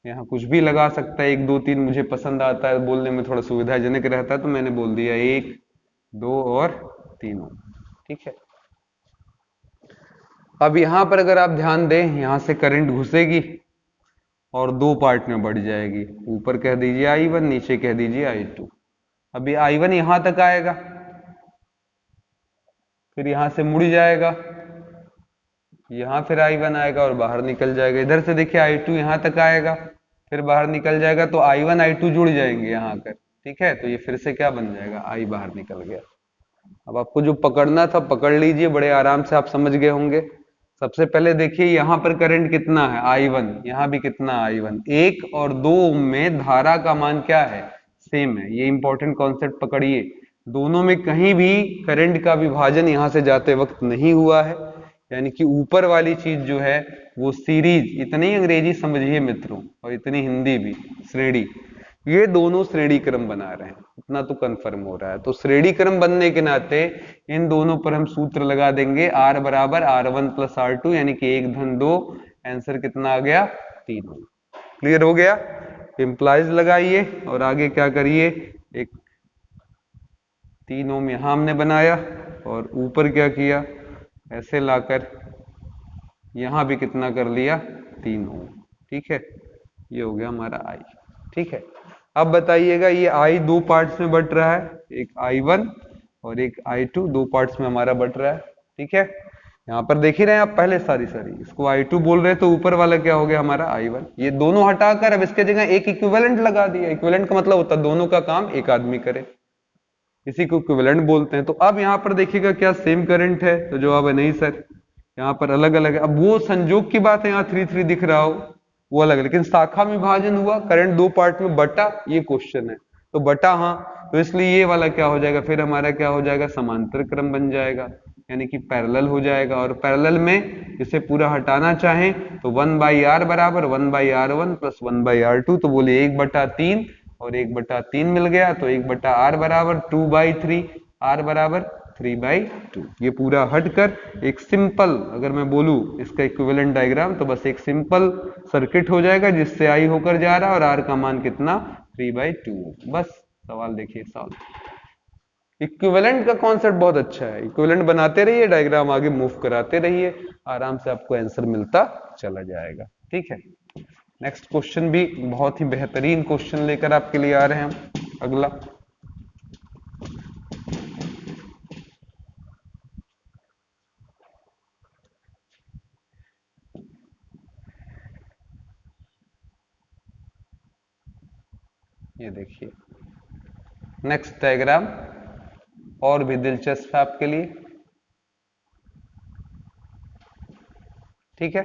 यहाँ कुछ भी लगा सकता है, 1 2 3 मुझे पसंद आता है, बोलने में थोड़ा सुविधाजनक रहता है, तो मैंने बोल दिया 1 2 और 3। ठीक है, अब यहां पर अगर आप ध्यान दें, यहां से करंट घुसेगी और 2 पार्ट में बढ़ जाएगी, ऊपर कह दीजिए I1, नीचे कह दीजिए I2। अब ये I1 यहां तक आएगा, फिर यहां से मुड़ जाएगा, यहां फिर I1 आएगा और बाहर निकल जाएगा। इधर से देखिए I2 यहां तक आएगा, फिर बाहर निकल जाएगा, तो I1 I2 जुड़ जाएंगे यहां आकर। ठीक है, तो ये फिर से क्या बन जाएगा, I बाहर निकल गया। अब आपको जो पकड़ना था पकड़ लीजिए, बड़े आराम से आप समझ गए होंगे। सबसे पहले देखिए यहाँ पर करंट कितना है I1, यहाँ भी कितना I1, 1 और 2 में धारा का मान क्या है, सेम है। ये इंपॉर्टेंट कॉन्सेप्ट पकड़िए, दोनों में कहीं भी करंट का विभाजन यहां से जाते वक्त नहीं हुआ है, यानी कि ऊपर वाली चीज जो है वो सीरीज, इतनी अंग्रेजी समझिए मित्रों और इतनी हिंदी भी, श्रेणी, ये दोनों श्रेणी क्रम बना रहे हैं, इतना तो कंफर्म हो रहा है। तो श्रेणी क्रम बनने के नाते इन दोनों पर हम सूत्र लगा देंगे, R बराबर R1 प्लस R2, यानी कि 1 धन 2, आंसर कितना आ गया 3 ओम। क्लियर हो गया, इंप्लाइज लगाइए और आगे क्या करिए, एक 3 ओम यहां हमने बनाया और ऊपर क्या किया, ऐसे लाकर यहां भी कितना कर लिया 3 ओम। ठीक है, ये हो गया हमारा I। ठीक है, अब बताइएगा ये I 2 पार्ट्स में बट रहा है, एक I1 और एक I2, दो पार्ट्स में हमारा बट रहा है। ठीक है, यहाँ पर देख ही रहे हैं आप पहले सारी इसको I2 बोल रहे हैं, तो ऊपर वाला क्या हो गया हमारा I1। ये दोनों हटाकर अब इसके जगह एक इक्विवेलेंट लगा दिया। इक्विवेलेंट का मतलब होता है दोनों का काम एक आदमी करे, इसी को इक्विवेलेंट बोलते हैं। तो अब यहाँ पर देखिएगा क्या सेम करंट है, तो जवाब है नहीं सर, यहाँ पर अलग अलग है। अब वो संयोग की बात है, यहाँ 3 दिख रहा हो वो अलग है, लेकिन शाखा में विभाजन हुआ, करंट दो पार्ट में बटा, ये क्वेश्चन है, तो बटा हाँ, तो इसलिए ये वाला क्या हो जाएगा फिर हमारा, क्या हो जाएगा, समांतर क्रम बन जाएगा, यानी कि पैरेलल हो जाएगा। और पैरेलल में इसे पूरा हटाना चाहें तो 1/r बराबर 1/r1 प्लस 1/r2, तो बोलिए 1/3 और 1/3 मिल गया, तो 1/r बराबर 2/3, r बराबर 3/2। ये पूरा हटकर एक सिंपल, अगर मैं बोलूं इसका इक्विवेलेंट डायग्राम, तो बस एक सिंपल सर्किट हो जाएगा जिससे I होकर जा रहा है और R का मान कितना 3/2। बस सवाल देखिए सॉल्व। इक्विवेलेंट का कॉन्सेप्ट बहुत अच्छा है, इक्विवेलेंट बनाते रहिए, डायग्राम आगे मूव कराते रहिए, आराम से आपको आंसर मिलता चला जाएगा। ठीक है, नेक्स्ट क्वेश्चन भी बहुत ही बेहतरीन क्वेश्चन लेकर आपके लिए आ रहे हैं हम। अगला ये देखिए, नेक्स्ट डायग्राम और भी दिलचस्प है आपके लिए। ठीक है,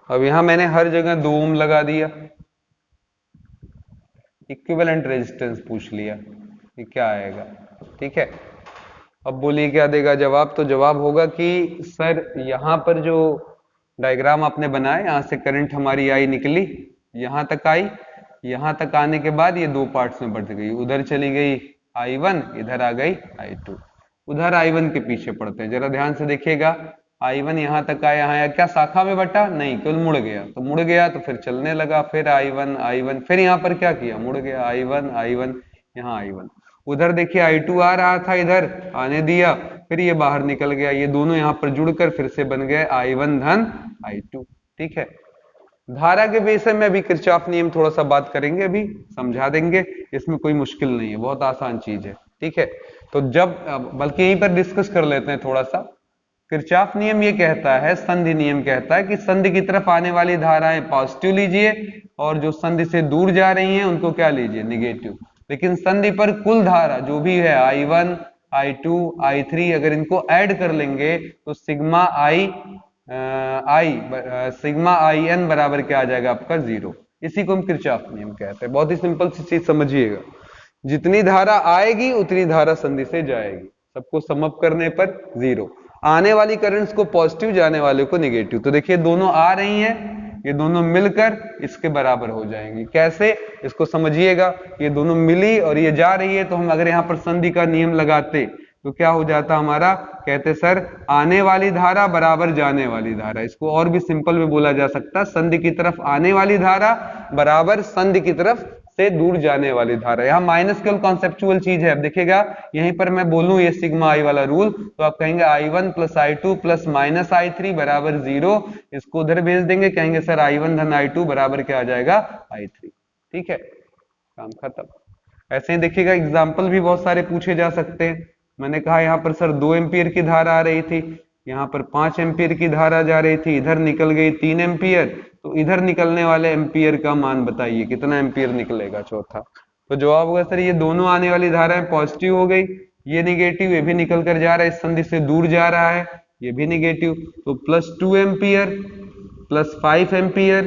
अब यहां मैंने हर जगह 2 ओम लगा दिया, इक्विवेलेंट रेजिस्टेंस पूछ लिया, ये क्या आएगा। ठीक है, अब बोलिए क्या देगा जवाब, तो जवाब होगा कि सर यहां पर जो डायग्राम आपने बनाया, यहां से करंट हमारी आई निकली, यहां तक आई, यहां तक आने के बाद ये दो पार्ट्स में बढ़ गई, उधर चली गई I1, इधर आ गई I2, उधर I1 के पीछे पड़ते हैं, जरा ध्यान से देखिएगा। I1 यहां तक आया, यहाँ क्या शाखा में बटा नहीं, केवल मुड़ गया, तो मुड़ गया तो फिर चलने लगा, फिर I1 फिर यहाँ पर क्या किया, मुड़ गया I1 यहाँ I1, उधर देखिए I2 आ रहा था, इधर आने दिया, फिर ये बाहर निकल गया, ये दोनों यहाँ पर जुड़कर फिर से बन गए I1 धन I2। ठीक है, धारा के विषय में अभी किरचॉफ नियम थोड़ा सा बात करेंगे, अभी समझा देंगे, इसमें कोई मुश्किल नहीं है, बहुत आसान चीज है। ठीक है, तो जब बल्कि यहीं पर डिस्कस कर लेते हैं थोड़ा सा। किरचॉफ नियम ये कहता है, संधि नियम कहता है कि संधि की तरफ आने वाली धाराएं पॉजिटिव लीजिए और जो संधि से दूर जा रही हैं उनको क्या लीजिए, निगेटिव। लेकिन संधि पर कुल धारा जो भी है I1 I2 I3, अगर इनको ऐड कर लेंगे तो सिग्मा IN बराबर क्या आ जाएगा आपका 0। इसी को हम किरचॉफ नियम कहते हैं। बहुत ही सिंपल सी चीज समझिएगा, जितनी धारा आएगी उतनी धारा संधि से जाएगी, सबको सम अप करने पर 0, आने वाली करंट्स को पॉजिटिव, जाने वाले को निगेटिव। तो देखिए दोनों आ रही हैं, ये दोनों मिलकर इसके बराबर हो जाएंगी। कैसे, इसको समझिएगा, ये दोनों मिली और ये जा रही है, तो हम अगर यहाँ पर संधि का नियम लगाते तो क्या हो जाता हमारा, कहते सर आने वाली धारा बराबर जाने वाली धारा। इसको और भी सिंपल में बोला जा सकता, संधि की तरफ आने वाली धारा बराबर संधि की तरफ से दूर जाने वाली धारा। यहाँ माइनस केवल कॉन्सेप्चुअल चीज है। अब देखिएगा यहीं पर मैं बोलूं ये सिग्मा आई वाला रूल, तो आप कहेंगे I1 plus I2 plus minus I3 बराबर 0, इसको उधर भेज देंगे, कहेंगे सर I1 धन I2 बराबर क्या आ जाएगा I3। ठीक है, काम खत्म। ऐसे ही देखिएगा एग्जाम्पल भी बहुत सारे पूछे जा सकते हैं। मैंने कहा यहाँ पर सर 2 एम्पियर की धारा आ रही थी, यहाँ पर 5 एम्पियर की धारा जा रही थी, इधर निकल गई 3 एम्पियर, तो इधर निकलने वाले एम्पियर का मान बताइए कितना एम्पियर निकलेगा चौथा। तो जवाब होगा सर ये दोनों आने वाली धाराएं पॉजिटिव हो गई, ये निगेटिव, ये भी निकल कर जा रहा है, इस संधि से दूर जा रहा है, ये भी निगेटिव, तो plus 2 ampere plus 5 ampere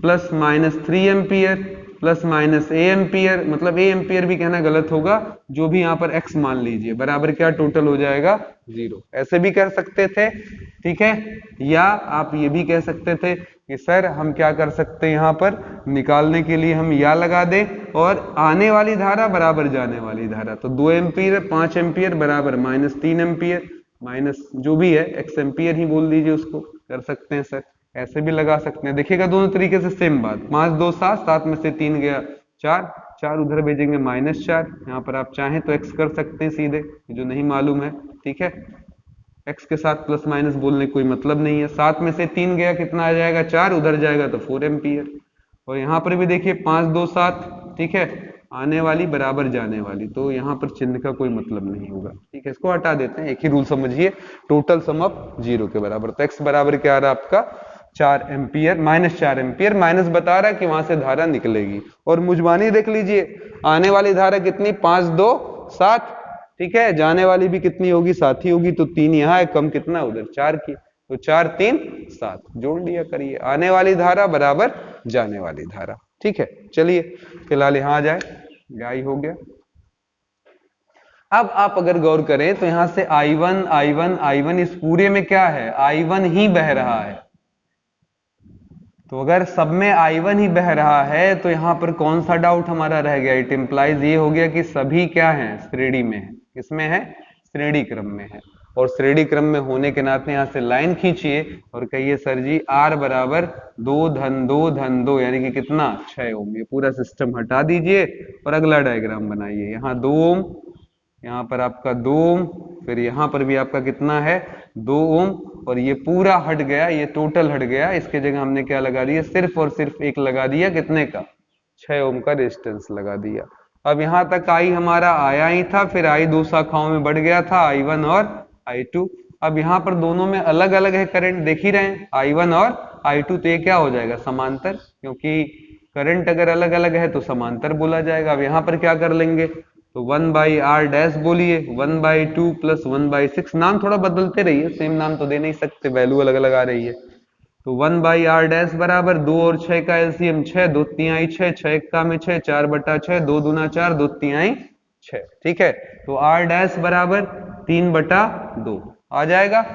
plus minus 3 ampere plus minus A ampere, मतलब ए एम्पियर भी कहना गलत होगा, जो भी यहाँ पर एक्स मान लीजिए, बराबर क्या टोटल हो जाएगा 0। ऐसे भी कर सकते थे, ठीक है, या आप ये भी कह सकते थे कि सर हम क्या कर सकते हैं, यहाँ पर निकालने के लिए हम या लगा दें और आने वाली धारा बराबर जाने वाली धारा, तो 2 एम्पियर 5 एम्पियर बराबर माइनस 3 एम्पियर माइनस जो भी है एक्स एम्पियर ही बोल दीजिए, उसको कर सकते हैं सर, ऐसे भी लगा सकते हैं। देखिएगा दोनों तरीके से सेम बात, 5 2 7, 7 में से 3 गया 4, 4 उधर भेजेंगे -4, यहाँ पर आप चाहें तो x कर सकते हैं सीधे, जो नहीं मालूम है, ठीक है, x के साथ प्लस माइनस बोलने कोई मतलब नहीं है। 7 में से 3 गया कितना आ जाएगा 4, उधर जाएगा तो 4 एम्पियर। और यहाँ पर भी देखिए 5 2 7, ठीक है, आने वाली बराबर जाने वाली, तो यहाँ पर चिन्ह का कोई मतलब नहीं होगा। ठीक है, इसको हटा देते हैं, एक ही रूल समझिए, टोटल सम अप 0 के बराबर। तो x बराबर क्या आ रहा है आपका 4 एम्पियर, -4 एम्पियर, माइनस बता रहा है कि वहां से धारा निकलेगी। और मुजबानी देख लीजिए, आने वाली धारा कितनी, 5 2 7, ठीक है, जाने वाली भी कितनी होगी, 7 ही होगी, तो 3 यहाँ है, कम कितना उधर 4 की, तो 4 3 7 जोड़ लिया करिए, आने वाली धारा बराबर जाने वाली धारा। ठीक है, चलिए फिलहाल यहाँ आ जाए, गाय हो गया। अब आप अगर गौर करें तो यहां से I1 I1 I1 इस पूरे में क्या है, I1 ही बह रहा है। तो अगर सब में I1 ही बह रहा है तो यहां पर कौन सा डाउट हमारा रह गया, इट इंप्लाइज ये हो गया कि सभी क्या हैं, श्रेणी में है। किसमें है, श्रेणी क्रम में है। और श्रेणी क्रम में होने के नाते यहां से लाइन खींचिए और कहिए सर जी R बराबर 2 धन 2 धन 2, यानी कि कितना 6 ओम। ये पूरा सिस्टम हटा दीजिए और अगला डायग्राम बनाइए। यहाँ 2 ओम, यहाँ पर आपका 2 ओम, फिर यहाँ पर भी आपका कितना है 2 ओम, और ये पूरा हट गया, ये टोटल हट गया। इसके जगह हमने क्या लगा दिया, सिर्फ और सिर्फ एक लगा दिया, कितने का 6 ओम का रेजिस्टेंस लगा दिया। अब यहां तक आई हमारा आया ही था, फिर आई 2 शाखाओं में बढ़ गया था, I1 और I2। अब यहाँ पर दोनों में अलग अलग है करंट, देख ही रहे हैं I1 और I2, तो ये क्या हो जाएगा समांतर, क्योंकि करंट अगर अलग अलग है तो समांतर बोला जाएगा। अब यहाँ पर क्या कर लेंगे, तो 1/r डैश बोलिए, 1/2 प्लस 1/6, नाम थोड़ा बदलते रहिए, सेम नाम तो दे नहीं सकते, वैल्यू अलग अलग आ रही है। तो 1/r डैश बराबर 2 और 6 का एलसीएम 6, 2 तिहाई 6, 6 एक्का में 6, 4/6, 2 दूना 4, 2 तिहाई 6। ठीक है, तो r डैश बराबर 3/2 आ जाएगा।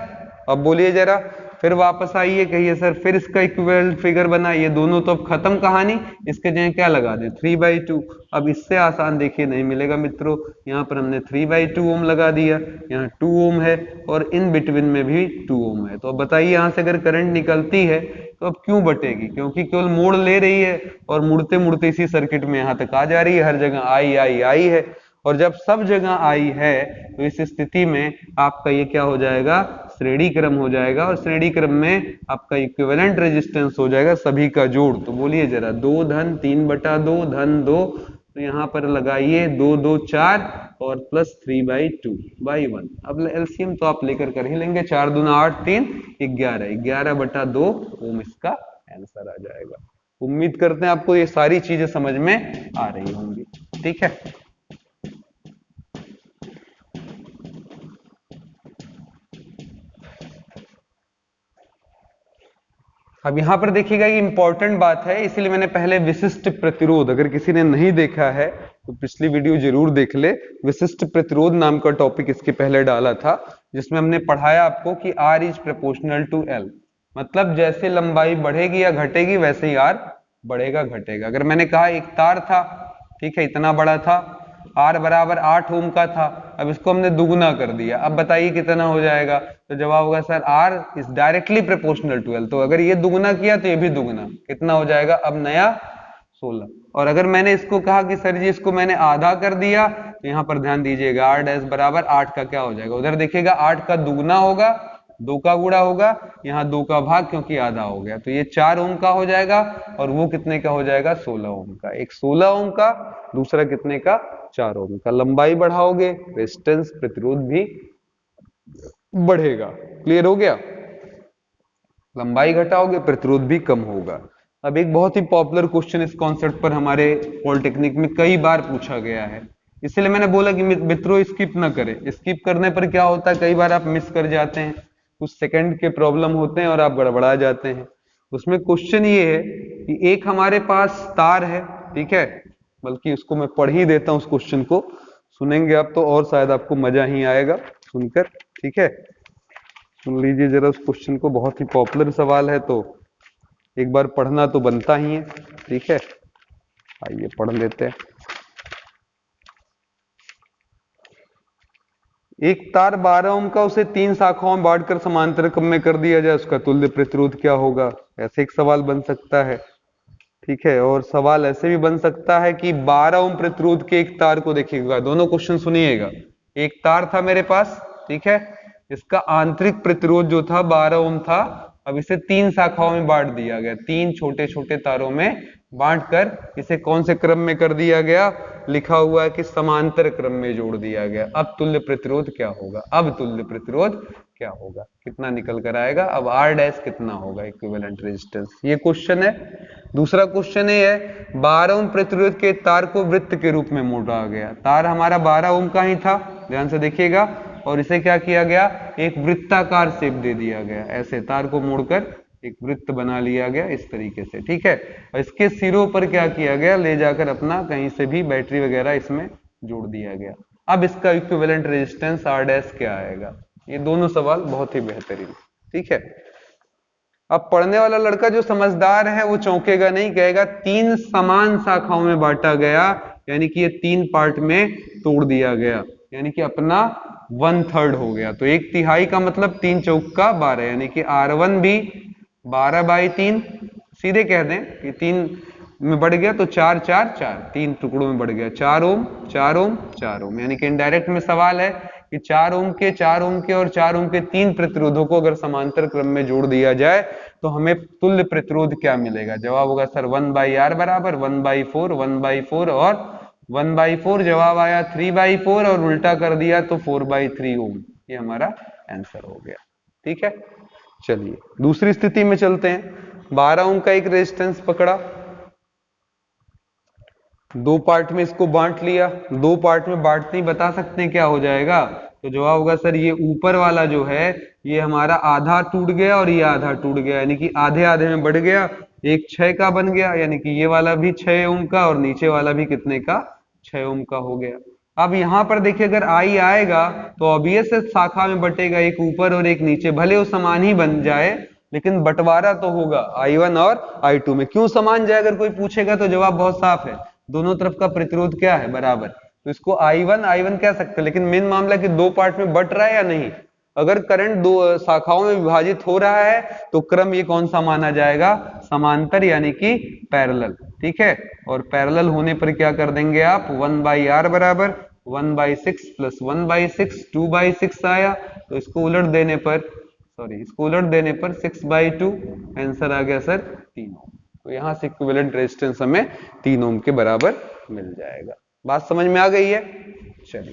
अब बोलिए जरा, फिर वापस आइए, कहिए सर फिर इसका इक्विवेलेंट फिगर बनाइए। दोनों तो अब खत्म कहानी, इसके जगह क्या लगा दें 3/2। अब इससे आसान देखिए नहीं मिलेगा मित्रों, यहाँ पर हमने 3/2 ओम लगा दिया, यहाँ 2 ओम है और इन बिटवीन में भी 2 ओम है। तो अब बताइए यहाँ से अगर करंट निकलती है तो अब क्यों बटेगी, क्योंकि केवल मोड़ ले रही है और मुड़ते मुड़ते इसी सर्किट में यहाँ तक आ जा रही है, हर जगह आई आई आई है। और जब सब जगह आई है तो इस स्थिति में आपका ये क्या हो जाएगा, श्रेणी क्रम हो जाएगा, और श्रेणी क्रम में आपका इक्विवेलेंट रेजिस्टेंस हो जाएगा सभी का जोड़। तो बोलिए जरा, 2 धन 3/2 धन 2, तो यहाँ पर लगाइए 2 2 4 और प्लस 3/2/1। अब एलसीएम तो आप लेकर कर ही लेंगे, 4 दूना 8, 3 11, 11/2 ओम इसका आंसर आ जाएगा। उम्मीद करते हैं आपको ये सारी चीजें समझ में आ रही होंगी। ठीक है, अब यहां पर देखिएगा ये इंपॉर्टेंट बात है, इसीलिए मैंने पहले विशिष्ट प्रतिरोध, अगर किसी ने नहीं देखा है तो पिछली वीडियो जरूर देख ले। विशिष्ट प्रतिरोध नाम का टॉपिक इसके पहले डाला था, जिसमें हमने पढ़ाया आपको कि R is proportional to L, मतलब जैसे लंबाई बढ़ेगी या घटेगी वैसे ही R बढ़ेगा घटेगा। अगर मैंने कहा एक तार था, ठीक है, इतना बड़ा था, R बराबर 8 ओम का था, अब इसको हमने दुगुना कर दिया, अब बताइए कितना हो जाएगा। तो जवाब होगा sir R is directly proportional to L। तो अगर ये दुगुना किया तो ये भी दुगुना, कितना हो जाएगा अब नया 16। और अगर मैंने इसको कहा कि सर जी इसको मैंने आधा कर दिया, तो यहाँ पर ध्यान दीजिएगा R डैश बराबर 8 का क्या हो जाएगा, उधर देखिएगा 8 का दुगुना होगा, 2 का गुणा होगा, यहाँ 2 का भाग क्योंकि आधा हो गया, तो ये 4 ओम का हो जाएगा, और वो कितने का हो जाएगा 16 ओम का। एक 16 ओम का, दूसरा कितने का 4 ओम का। लंबाई बढ़ाओगे रेजिस्टेंस प्रतिरोध भी बढ़ेगा। क्लियर हो गया, लंबाई घटाओगे प्रतिरोध भी कम होगा। अब एक बहुत ही पॉपुलर क्वेश्चन इस कॉन्सेप्ट पर हमारे पॉलिटेक्निक में कई बार पूछा गया है, इसलिए मैंने बोला कि मित्रों स्किप ना करें। स्किप करने पर क्या होता है, कई बार आप मिस कर जाते हैं, कुछ सेकंड के प्रॉब्लम होते हैं और आप गड़बड़ा जाते हैं। उसमें क्वेश्चन ये है कि एक हमारे पास तार है, ठीक है, बल्कि उसको मैं पढ़ ही देता हूं, उस क्वेश्चन को सुनेंगे आप तो और शायद आपको मजा ही आएगा सुनकर। ठीक है, सुन लीजिए जरा उस क्वेश्चन को, बहुत ही पॉपुलर सवाल है तो एक बार पढ़ना तो बनता ही है। ठीक है, आइए पढ़ लेते हैं। एक तार 12 ओम का, उसे 3 शाखाओं में बांटकर समांतर क्रम में कर दिया जाए, उसका तुल्य प्रतिरोध क्या होगा, ऐसे एक सवाल बन सकता है। ठीक है, और सवाल ऐसे भी बन सकता है कि 12 ओम प्रतिरोध के एक तार को देखिएगा, दोनों क्वेश्चन सुनिएगा। एक तार था मेरे पास, ठीक है, इसका आंतरिक प्रतिरोध जो था 12 ओम था, अब इसे 3 शाखाओं में बांट दिया गया, 3 छोटे छोटे तारों में बांटकर इसे कौन से क्रम में कर दिया गया, लिखा हुआ है कि समांतर क्रम में जोड़ दिया गया। अब तुल्य प्रतिरोध क्या होगा, अब तुल्य प्रतिरोध क्या होगा, कितना निकल कर आएगा, अब R डैश कितना होगा इक्विवेलेंट रेजिस्टेंस, ये क्वेश्चन है। दूसरा क्वेश्चन ये है 12 ओम प्रतिरोध के तार को वृत्त के रूप में मोड़ा गया। तार हमारा 12 ओम का ही था, ध्यान से देखिएगा, और इसे क्या किया गया, एक वृत्ताकार शेप दे दिया गया, ऐसे तार को मोड़कर एक वृत्त बना लिया गया इस तरीके से, ठीक है। और इसके सिरों पर क्या किया गया, ले जाकर अपना कहीं से भी बैटरी वगैरह इसमें जोड़ दिया गया। अब इसका इक्विवेलेंट रेजिस्टेंस R डैश क्या आएगा, ये दोनों सवाल बहुत ही बेहतरीन, ठीक है। अब पढ़ने वाला लड़का जो समझदार है वो चौंकेगा नहीं, कहेगा 3 समान शाखाओं में बांटा गया, यानी कि ये 3 पार्ट में तोड़ दिया गया, यानी कि अपना 1/3 हो गया। तो 1/3 का मतलब 3 चौक का 12, यानी कि R1 भी 12/3, सीधे कह दें कि 3 में बढ़ गया तो 4 4 4, 3 टुकड़ों में बढ़ गया, 4 ओम 4 ओम 4 ओम, यानी कि इनडायरेक्ट में सवाल है कि 4 ओम के 4 ओम के और 4 ओम के 3 प्रतिरोधों को अगर समांतर क्रम में जोड़ दिया जाए तो हमें तुल्य प्रतिरोध क्या मिलेगा। जवाब होगा सर 1/R बराबर 1/4, 1/4 और 1/4, जवाब आया 3/4 और उल्टा कर दिया तो 4/3 ओम, ये हमारा आंसर हो गया, ठीक है। चलिए दूसरी स्थिति में चलते हैं। 12 ओम का एक रेजिस्टेंस पकड़ा, 2 पार्ट में इसको बांट लिया, 2 पार्ट में बांटते ही बता सकते हैं क्या हो जाएगा, तो जवाब होगा सर ये ऊपर वाला जो है ये हमारा आधा टूट गया और ये आधा टूट गया, यानी कि आधे आधे में बढ़ गया, एक 6 का बन गया, यानी कि ये वाला भी 6 ओम का और नीचे वाला भी कितने का, 6 ओम का हो गया। अब यहां पर देखिए अगर I आएगा तो ऑब्वियस शाखा में बटेगा, एक ऊपर और एक नीचे, भले वो समान ही बन जाए लेकिन बंटवारा तो होगा I1 और I2 में। क्यों समान जाए अगर कोई पूछेगा तो जवाब बहुत साफ है, दोनों तरफ का प्रतिरोध क्या है, बराबर, तो इसको I1 कह सकते हैं। लेकिन मेन मामला कि 2 पार्ट में बट रहा है या नहीं, अगर करंट 2 शाखाओं में विभाजित हो रहा है तो क्रम ये कौन सा माना जाएगा, समांतर यानी कि पैरेलल, ठीक है। और पैरेलल होने पर क्या कर देंगे आप, 1/R बराबर 1/6 प्लस 1/6, 2/6 आया, तो इसको उलट देने पर, इसको उलट देने पर 6/2, आंसर आ गया सर 3 ओम। तो यहां से इक्विवेलेंट रेजिस्टेंस हमें 3 ओम के बराबर मिल जाएगा। बात समझ में आ गई है। चलिए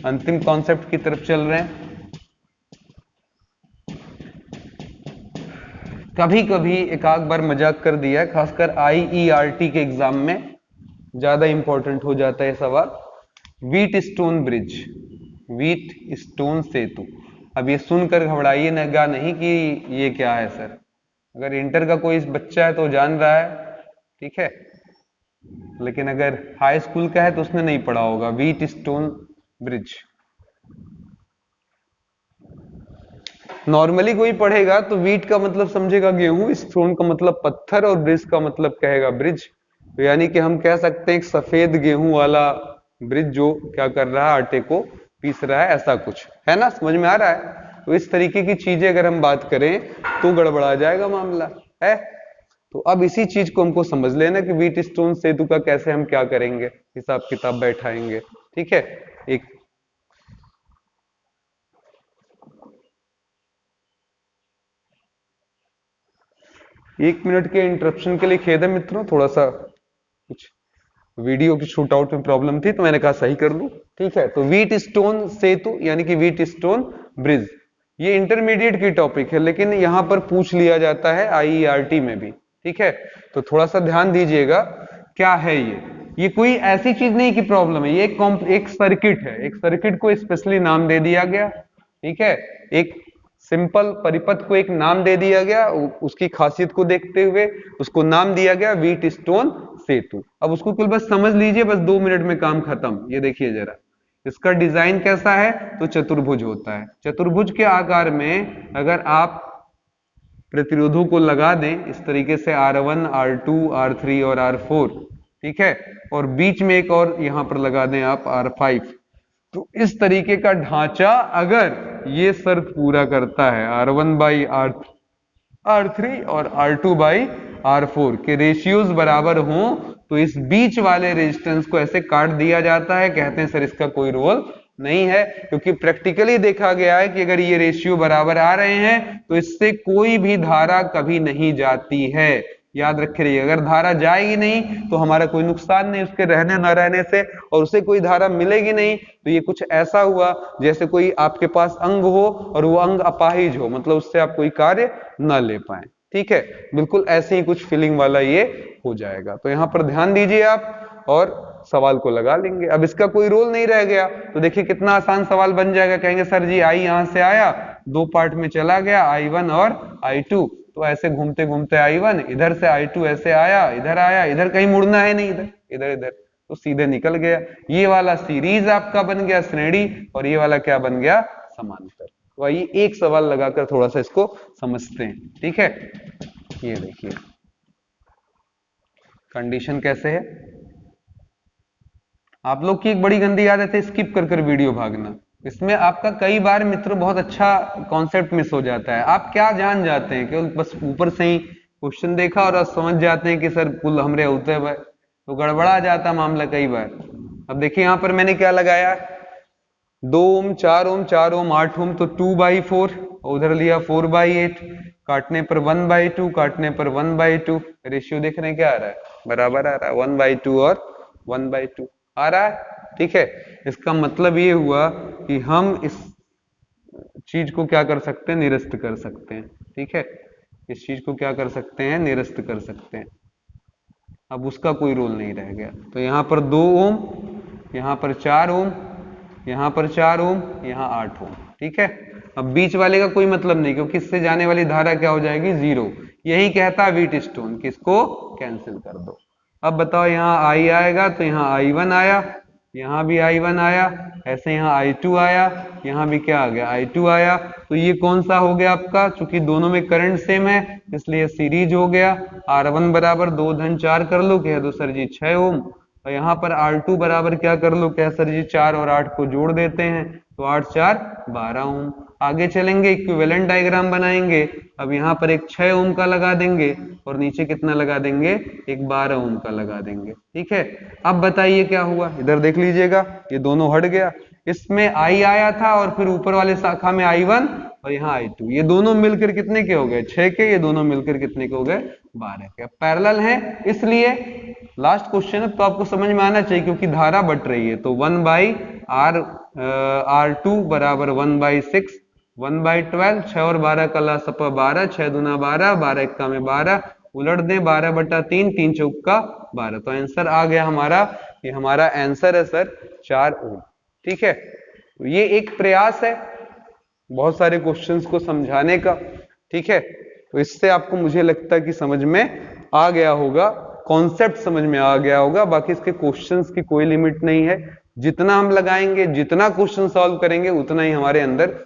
अंतिम कॉन्सेप्ट की तरफ चल रहे हैं। कभी कभी एक आध बार मजाक कर दिया, खासकर IERT के एग्जाम में ज्यादा इंपॉर्टेंट हो जाता है सवाल, Wheatstone bridge, Wheatstone सेतु। अब ये सुनकर घबराइए नहीं कि ये क्या है सर, अगर इंटर का कोई बच्चा है तो जान रहा है, ठीक है, लेकिन अगर हाई स्कूल का है तो उसने नहीं पढ़ा होगा व्हीट स्टोन ब्रिज। नॉर्मली कोई पढ़ेगा तो व्हीट का मतलब समझेगा गेहूं, स्टोन का मतलब पत्थर और ब्रिज का मतलब कहेगा ब्रिज। तो यानी कि हम कह सकते हैं एक सफेद गेहूं वाला ब्रिज जो क्या कर रहा है, आटे को पीस रहा है, ऐसा कुछ है ना, समझ में आ रहा है। तो इस तरीके की चीजें अगर हम बात करें तो गड़बड़ा जाएगा मामला है। तो अब इसी चीज को हमको समझ लेना कि व्हीट स्टोन सेतु का कैसे हम क्या करेंगे, हिसाब किताब बैठाएंगे, ठीक है। एक मिनट के इंटरप्शन के लिए खेद है मित्रों, थोड़ा सा कुछ वीडियो की शूट आउट में प्रॉब्लम थी तो मैंने कहा सही कर लूं, ठीक है। तो व्हीट स्टोन सेतु यानी कि व्हीट स्टोन ब्रिज, ये इंटरमीडिएट की टॉपिक है लेकिन यहां पर पूछ लिया जाता है IERT में भी, ठीक है। तो थोड़ा सा ध्यान दीजिएगा क्या है ये कोई ऐसी चीज नहीं की प्रॉब्लम है, ये एक सर्किट है, एक सर्किट को स्पेशली नाम दे दिया गया, ठीक है। एक सिंपल परिपथ को एक नाम दे दिया गया, उसकी खासियत को देखते हुए उसको नाम दिया गया व्हीट स्टोन सेतु। अब उसको केवल बस समझ लीजिए, बस 2 मिनट में काम खत्म। ये देखिए जरा, इसका डिजाइन कैसा है, तो चतुर्भुज होता है। चतुर्भुज के आकार में अगर आप प्रतिरोधों को लगा दें इस तरीके से R1, R2, R3 और R4, ठीक है, और बीच में एक और यहां पर लगा दें आप R5, तो इस तरीके का ढांचा अगर ये शर्त पूरा करता है, R1/R3 और R2/R4 के रेशियोज बराबर हों, तो इस बीच वाले रेजिस्टेंस को ऐसे काट दिया जाता है। कहते हैं सर इसका कोई रोल नहीं है, क्योंकि प्रैक्टिकली देखा गया है कि अगर ये रेशियो बराबर आ रहे हैं तो इससे कोई भी धारा कभी नहीं जाती है, याद रखे रहिए। अगर धारा जाएगी नहीं तो हमारा कोई नुकसान नहीं उसके रहने न रहने से, और उसे कोई धारा मिलेगी नहीं तो ये कुछ ऐसा हुआ जैसे कोई आपके पास अंग हो और वो अंग अपाहिज हो, मतलब उससे आप कोई कार्य न ले पाए। ठीक है, बिल्कुल ऐसे ही कुछ फीलिंग वाला ये हो जाएगा। तो यहाँ पर ध्यान दीजिए आप और सवाल को लगा लेंगे। अब इसका कोई रोल नहीं रह गया तो देखिए कितना आसान सवाल बन जाएगा। कहेंगे सर जी आई यहां से आया, दो पार्ट में चला गया, I1 और I2, तो ऐसे घूमते घूमते I1, इधर से I2 ऐसे आया, इधर कहीं मुड़ना है नहीं, इधर इधर तो सीधे निकल गया। ये वाला सीरीज आपका बन गया श्रेणी, और ये वाला क्या बन गया, समांतर। तो आइए एक सवाल लगाकर थोड़ा सा इसको समझते हैं। ठीक है, ये देखिए कंडीशन कैसे है। आप लोग की एक बड़ी गंदी आदत है स्किप कर कर वीडियो भागना। इसमें आपका कई बार मित्रों बहुत अच्छा कॉन्सेप्ट मिस हो जाता है। आप क्या जान जाते हैं, केवल बस ऊपर से ही क्वेश्चन देखा और समझ जाते हैं कि सर कुल हमरे होते हैं, तो गड़बड़ा जाता मामला कई बार। अब देखिए यहाँ पर मैंने क्या लगाया, 2 ओम 4 ओम 4 ओम 8 ओम, तो 2/4, उधर लिया 4/8, काटने पर 1/2, काटने पर 1/2, रेशियो देख रहे हैं क्या आ रहा है, बराबर आ रहा है, 1/2 और 1/2 आ रहा है। ठीक है, इसका मतलब ये हुआ कि हम इस चीज को क्या कर सकते हैं, निरस्त कर सकते हैं। ठीक है, इस चीज को क्या कर सकते हैं, निरस्त कर सकते हैं। अब उसका कोई रोल नहीं रह गया। तो यहाँ पर 2 ओम, यहाँ पर 4 ओम, यहाँ पर 4 ओम, यहाँ 8 ओम। ठीक है, अब बीच वाले का कोई मतलब नहीं क्योंकि इससे जाने वाली धारा क्या हो जाएगी, 0। यही कहता है व्हीटस्टोन कि इसको कैंसिल कर दो। अब बताओ यहाँ I आएगा तो यहाँ I1 आया, यहाँ भी I1 आया, ऐसे यहाँ I2 आया, यहाँ भी क्या आ गया, I2 आया। तो ये कौन सा हो गया आपका, चूंकि दोनों में करंट सेम है इसलिए सीरीज हो गया। R1 बराबर 2 धन 4 कर लो, कह दो सर जी 6 ओम, और यहाँ पर R2 बराबर क्या कर लो, क्या सर जी 4 और 8 को जोड़ देते हैं, तो 8 4 12 ओम। आगे चलेंगे इक्विवेलेंट डायग्राम बनाएंगे। अब यहाँ पर एक 6 ओम का लगा देंगे और नीचे कितना लगा देंगे, एक 12 ओम का लगा देंगे। ठीक है, अब बताइए क्या हुआ, इधर देख लीजिएगा ये दोनों हट गया, इसमें I आया था और फिर ऊपर वाले शाखा में I1 और यहाँ I2, ये दोनों मिलकर कितने के हो गए, 6 के, ये दोनों मिलकर कितने के हो गए, 12 के। अब पैरेलल है इसलिए लास्ट क्वेश्चन है तो आपको समझ में आना चाहिए क्योंकि धारा बट रही है। तो 1/R2 बराबर 1/6, 1/12, 6 और 12 का लासपा 12, 6 दूना 12, 12 एक्का में 12, उलट दें 12/3, 3 चौका 12। तो आंसर आ गया हमारा, ये हमारा आंसर है सर 4 ओम। ठीक है, तो ये एक प्रयास है बहुत सारे क्वेश्चंस को समझाने का। ठीक है, तो इससे आपको मुझे लगता है कि समझ में आ गया होगा, कॉन्सेप्ट समझ में आ गया होगा। बाकी इसके क्वेश्चंस की कोई लिमिट नहीं है, जितना हम लगाएंगे, जितना क्वेश्चन सॉल्व करेंगे उतना ही हमारे अंदर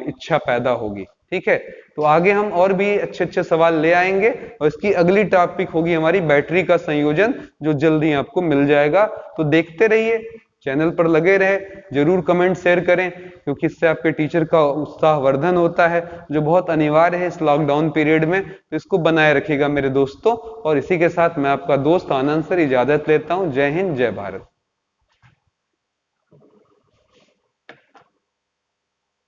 इच्छा पैदा होगी। ठीक है, तो आगे हम और भी अच्छे अच्छे सवाल ले आएंगे और इसकी अगली टॉपिक होगी हमारी बैटरी का संयोजन, जो जल्दी आपको मिल जाएगा। तो देखते रहिए, चैनल पर लगे रहे, जरूर कमेंट शेयर करें क्योंकि इससे आपके टीचर का उत्साह वर्धन होता है जो बहुत अनिवार्य है इस लॉकडाउन पीरियड में। तो इसको बनाए रखिएगा मेरे दोस्तों, और इसी के साथ मैं आपका दोस्त आनंद सर इजाजत लेता हूं। जय हिंद, जय भारत।